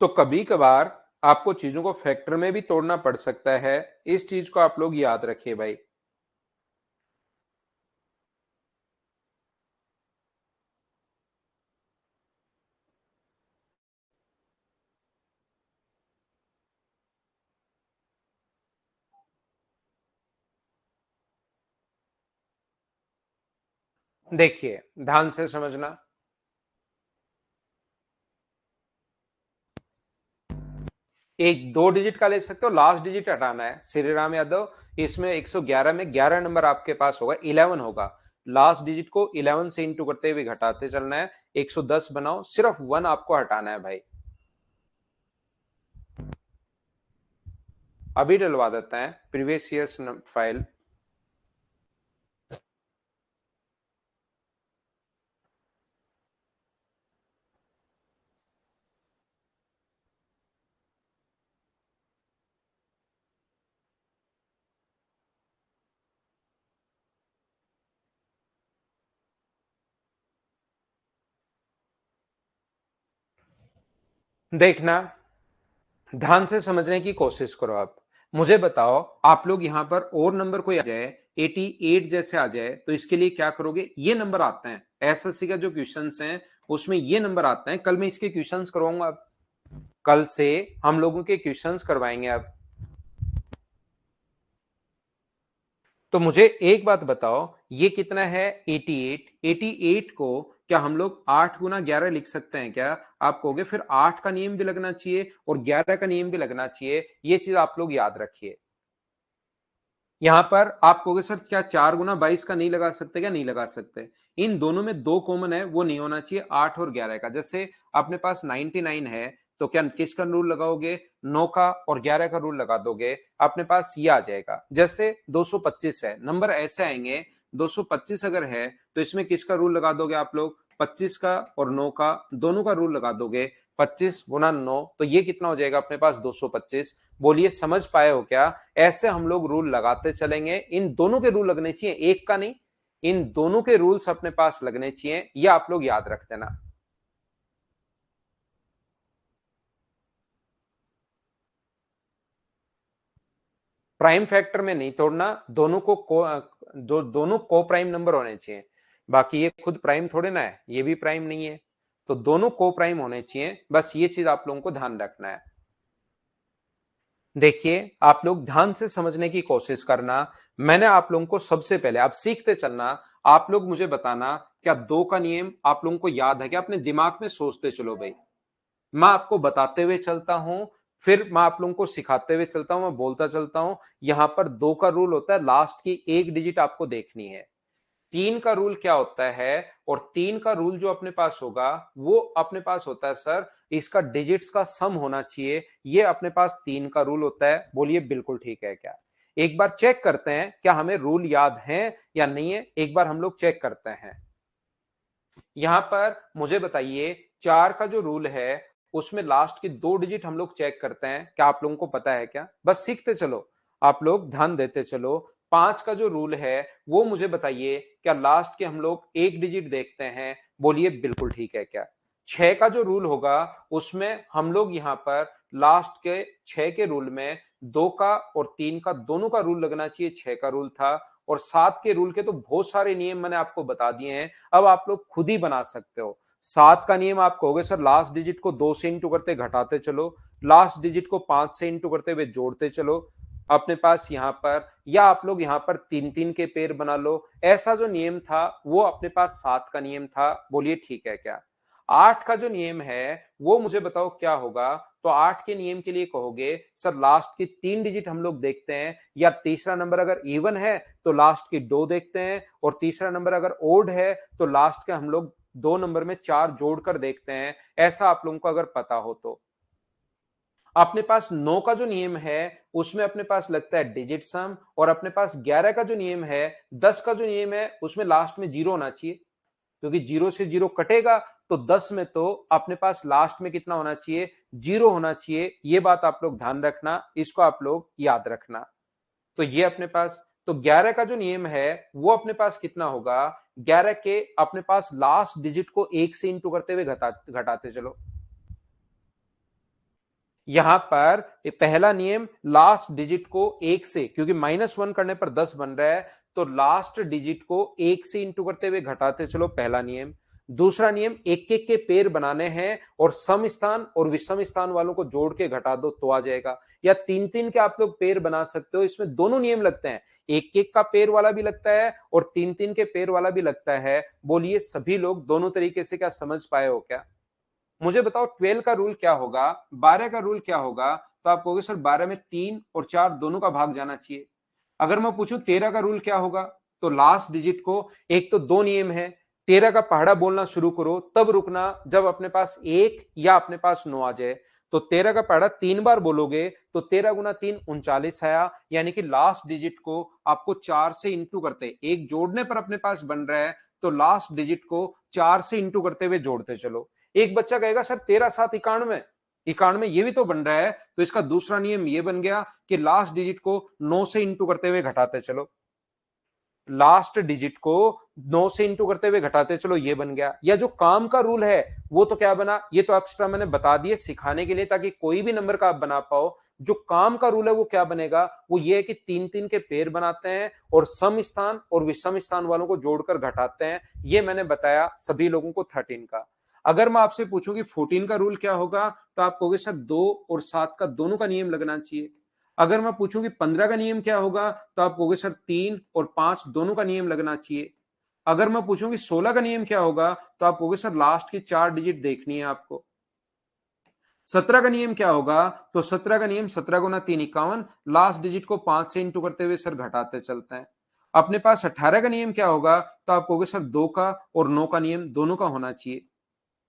तो कभी कभार आपको चीजों को फैक्टर में भी तोड़ना पड़ सकता है, इस चीज को आप लोग याद रखिए भाई। देखिए ध्यान से समझना, एक दो डिजिट का ले सकते हो, लास्ट डिजिट हटाना है। श्री राम यादव, इसमें 111 में 11 नंबर आपके पास होगा, 11 होगा। लास्ट डिजिट को 11 से इंटू करते हुए घटाते चलना है, 110 बनाओ, सिर्फ 1 आपको हटाना है भाई। अभी डलवा देते हैं प्रीवियस ईयर्स फाइल। देखना, ध्यान से समझने की कोशिश करो। आप मुझे बताओ, आप लोग यहां पर और नंबर कोई आ जाए, 88 जैसे आ जाए, तो इसके लिए क्या करोगे? ये नंबर आते हैं एसएससी का जो क्वेश्चंस हैं उसमें ये नंबर आते हैं। कल मैं इसके क्वेश्चंस करवाऊंगा। अब कल से हम लोगों के क्वेश्चंस करवाएंगे। अब तो मुझे एक बात बताओ, ये कितना है? 88। 88 को क्या हम लोग 8 गुना 11 लिख सकते हैं क्या? आप कहोगे फिर 8 का नियम भी लगना चाहिए और 11 का नियम भी लगना चाहिए। ये चीज आप लोग याद रखिए। यहां पर आप कहोगे सर क्या 4 गुना 22 का नहीं लगा सकते? क्या नहीं लगा सकते? इन दोनों में दो कॉमन है, वो नहीं होना चाहिए 8 और 11 का। जैसे अपने पास 99 है, तो क्या किसका रूल लगाओगे? 9 का और 11 का रूल लगा दोगे, अपने पास ये आ जाएगा। जैसे 225 है, नंबर ऐसे आएंगे। 225 अगर है तो इसमें किसका रूल लगा दोगे आप लोग? 25 का और 9 का, दोनों का रूल लगा दोगे। 25 गुना 9, तो ये कितना हो जाएगा अपने पास? 225। बोलिए समझ पाए हो क्या? ऐसे हम लोग रूल लगाते चलेंगे। इन दोनों के रूल लगने चाहिए, एक का नहीं। इन दोनों के रूल्स अपने पास लगने चाहिए, ये आप लोग याद रख देना। प्राइम फैक्टर में नहीं तोड़ना, दोनों को प्राइम नंबर होने चाहिए। बाकी ये खुद प्राइम थोड़े ना है, ये भी प्राइम नहीं है। तो दोनों को प्राइम होने चाहिए, बस ये चीज आप लोगों को ध्यान रखना है। देखिए, आप लोग ध्यान से समझने की कोशिश करना। मैंने आप लोगों को सबसे पहले, आप सीखते चलना। आप लोग मुझे बताना, क्या दो का नियम आप लोगों को याद है? क्या अपने दिमाग में सोचते चलो भाई। मैं आपको बताते हुए चलता हूं, फिर मैं आप लोगों को सिखाते हुए चलता हूं, मैं बोलता चलता हूं। यहां पर दो का रूल होता है, लास्ट की एक डिजिट आपको देखनी है। तीन का रूल क्या होता है? और तीन का रूल जो अपने पास होगा, वो अपने पास होता है सर, इसका डिजिट्स का सम होना चाहिए। ये अपने पास तीन का रूल होता है। बोलिए बिल्कुल ठीक है क्या? एक बार चेक करते हैं क्या हमें रूल याद है या नहीं है। एक बार हम लोग चेक करते हैं। यहां पर मुझे बताइए, चार का जो रूल है उसमें लास्ट की दो डिजिट हम लोग चेक करते हैं। क्या आप लोगों को पता है क्या? बस सीखते चलो, आप लोग ध्यान देते चलो। पांच का जो रूल है वो मुझे बताइए, क्या लास्ट के हम लोग एक डिजिट देखते हैं? बोलिए बिल्कुल ठीक है क्या? छह का जो रूल होगा उसमें हम लोग यहां पर लास्ट के छह के रूल में दो का और तीन का दोनों का रूल लगना चाहिए। छह का रूल था। और सात के रूल के तो बहुत सारे नियम मैंने आपको बता दिए हैं, अब आप लोग खुद ही बना सकते हो। सात का नियम आप कहोगे सर लास्ट डिजिट को दो से इंटू करते घटाते चलो, लास्ट डिजिट को पांच से इंटू करते हुए जोड़ते चलो अपने पास यहां पर, या आप लोग यहां पर तीन तीन के पेड़ बना लो। ऐसा जो नियम था वो अपने पास सात का नियम था। बोलिए ठीक है क्या? आठ का जो नियम है वो मुझे बताओ क्या होगा? तो आठ के नियम के लिए कहोगे सर लास्ट की तीन डिजिट हम लोग देखते हैं, या तीसरा नंबर अगर इवन है तो लास्ट की दो देखते हैं, और तीसरा नंबर अगर ओड है तो लास्ट के हम लोग दो नंबर में चार जोड़कर देखते हैं। ऐसा आप लोगों को अगर पता हो तो। अपने पास 9 का जो नियम है उसमें अपने पास लगता है डिजिट सम, और अपने पास 11 का जो नियम है, 10 का जो नियम है उसमें लास्ट में जीरो होना चाहिए, क्योंकि जीरो से जीरो कटेगा। तो 10 में तो अपने पास लास्ट में कितना होना चाहिए? जीरो होना चाहिए। ये बात आप लोग ध्यान रखना, इसको आप लोग याद रखना। तो ये अपने पास, तो 11 का जो नियम है वो अपने पास कितना होगा? 11 के अपने पास लास्ट डिजिट को एक से इंटू करते हुए घटाते चलो। यहां पर पहला नियम, लास्ट डिजिट को एक से, क्योंकि -1 करने पर 10 बन रहा है, तो लास्ट डिजिट को एक से इंटू करते हुए घटाते चलो, पहला नियम। दूसरा नियम, एक एक के पेर बनाने हैं और सम स्थान और विषम स्थान वालों को जोड़ के घटा दो तो आ जाएगा। या तीन तीन के आप लोग पेर बना सकते हो, इसमें दोनों नियम लगते हैं, एक एक का पेर वाला भी लगता है और तीन तीन के पेर वाला भी लगता है। बोलिए सभी लोग दोनों तरीके से क्या समझ पाए हो क्या? मुझे बताओ 12 का रूल क्या होगा, 12 का रूल क्या होगा? तो आप कहोगे सर 12 में 3 और 4 दोनों का भाग जाना चाहिए। अगर मैं पूछूं 13 का रूल क्या होगा, तो लास्ट डिजिट को, एक तो दो नियम है, 13 का पहाड़ा बोलना शुरू करो तब रुकना जब अपने पास एक या अपने पास 9 आ जाए। तो 13 का पहाड़ा 3 बार बोलोगे तो 13 गुना 3 39 आया, यानी कि लास्ट डिजिट को आपको 4 से इंटू करते, एक जोड़ने पर अपने पास बन रहा है, तो लास्ट डिजिट को 4 से इंटू करते हुए जोड़ते चलो। एक बच्चा कहेगा सर 13 7 91, 91 ये भी तो बन रहा है, तो इसका दूसरा नियम ये बन गया कि लास्ट डिजिट को 9 से इंटू करते हुए घटाते चलो। लास्ट डिजिट को 9 से इंटू करते हुए घटाते चलो, ये बन गया। या जो काम का रूल है वो तो क्या बना, ये तो एक्स्ट्रा मैंने बता दिए सिखाने के लिए, ताकि कोई भी नंबर का आप बना पाओ। जो काम का रूल है वो क्या बनेगा, वो ये है कि 3-3 के पेयर बनाते हैं और सम स्थान और विषम स्थान वालों को जोड़कर घटाते हैं। ये मैंने बताया सभी लोगों को 13 का। अगर मैं आपसे पूछूं कि 14 का रूल क्या होगा, तो आप कहोगे सर 2 और 7 का दोनों का नियम लगना चाहिए। अगर मैं पूछूं कि 15 का नियम क्या होगा, तो आप कहोगे सर 3 और 5 दोनों का नियम लगना चाहिए। अगर मैं पूछूं कि 16 का नियम क्या होगा, तो आप कहोगे सर लास्ट की 4 डिजिट देखनी है आपको। 17 का नियम क्या होगा, तो 17 का नियम 17 गुना 3 51, लास्ट डिजिट को 5 से इंटू करते हुए सर घटाते चलते हैं। अपने पास 18 का नियम क्या होगा, तो आप कहोगे सर 2 का और 9 का नियम दोनों का होना चाहिए।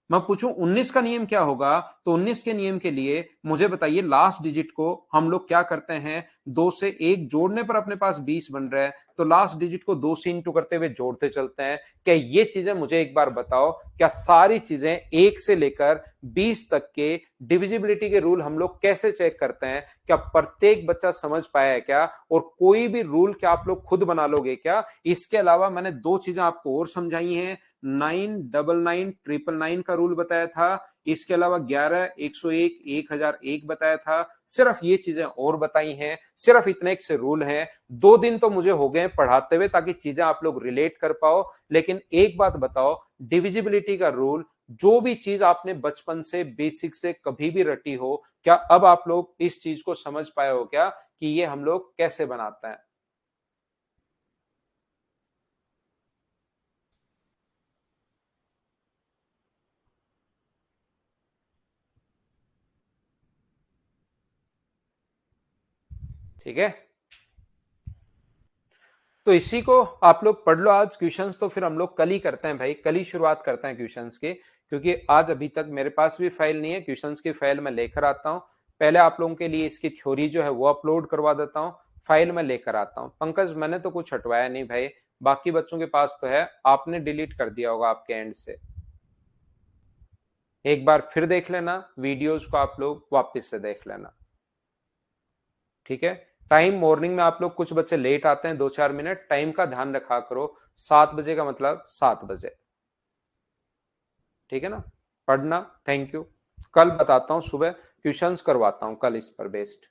मैं पूछूं 19 का नियम क्या होगा, तो 19 के नियम के लिए मुझे बताइए लास्ट डिजिट को हम लोग क्या करते हैं, 2 से 1 जोड़ने पर अपने पास 20 बन रहा है, तो लास्ट डिजिट को 2 से इंटू करते हुए जोड़ते चलते हैं। क्या ये चीजें मुझे एक बार बताओ, क्या सारी चीजें 1 से लेकर 20 तक के डिविजिबिलिटी के रूल हम लोग कैसे चेक करते हैं, क्या प्रत्येक बच्चा समझ पाया है क्या, और कोई भी रूल क्या आप लोग खुद बना लोगे क्या? इसके अलावा मैंने 2 चीजें आपको और समझाई हैं। 999 का रूल बताया था, इसके अलावा 11 101 1001 बताया था। सिर्फ ये चीजें और बताई हैं, सिर्फ इतने एक से रूल हैं। 2 दिन तो मुझे हो गए पढ़ाते हुए, ताकि चीजें आप लोग रिलेट कर पाओ। लेकिन एक बात बताओ, डिविजिबिलिटी का रूल, जो भी चीज आपने बचपन से बेसिक से कभी भी रटी हो, क्या अब आप लोग इस चीज को समझ पाए हो क्या कि ये हम लोग कैसे बनाते हैं? ठीक है, तो इसी को आप लोग पढ़ लो आज। क्वेश्चंस तो फिर हम लोग कल ही करते हैं भाई, कल ही शुरुआत करते हैं क्वेश्चंस के, क्योंकि आज अभी तक मेरे पास भी फाइल नहीं है। क्वेश्चंस की फाइल मैं लेकर आता हूं। पहले आप लोगों के लिए इसकी थ्योरी जो है वो अपलोड करवा देता हूं, फाइल मैं लेकर आता हूं। पंकज मैंने तो कुछ हटवाया नहीं भाई, बाकी बच्चों के पास तो है, आपने डिलीट कर दिया होगा आपके एंड से। एक बार फिर देख लेना, वीडियोस को आप लोग वापस से देख लेना। ठीक है, टाइम मॉर्निंग में आप लोग कुछ बच्चे लेट आते हैं 2-4 मिनट, टाइम का ध्यान रखा करो। 7 बजे का मतलब 7 बजे। ठीक है ना, पढ़ना। Thank you. कल बताता हूं, सुबह क्वेश्चंस करवाता हूं कल इस पर बेस्ड।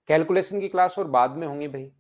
कैलकुलेशन की क्लास और बाद में होंगी भाई।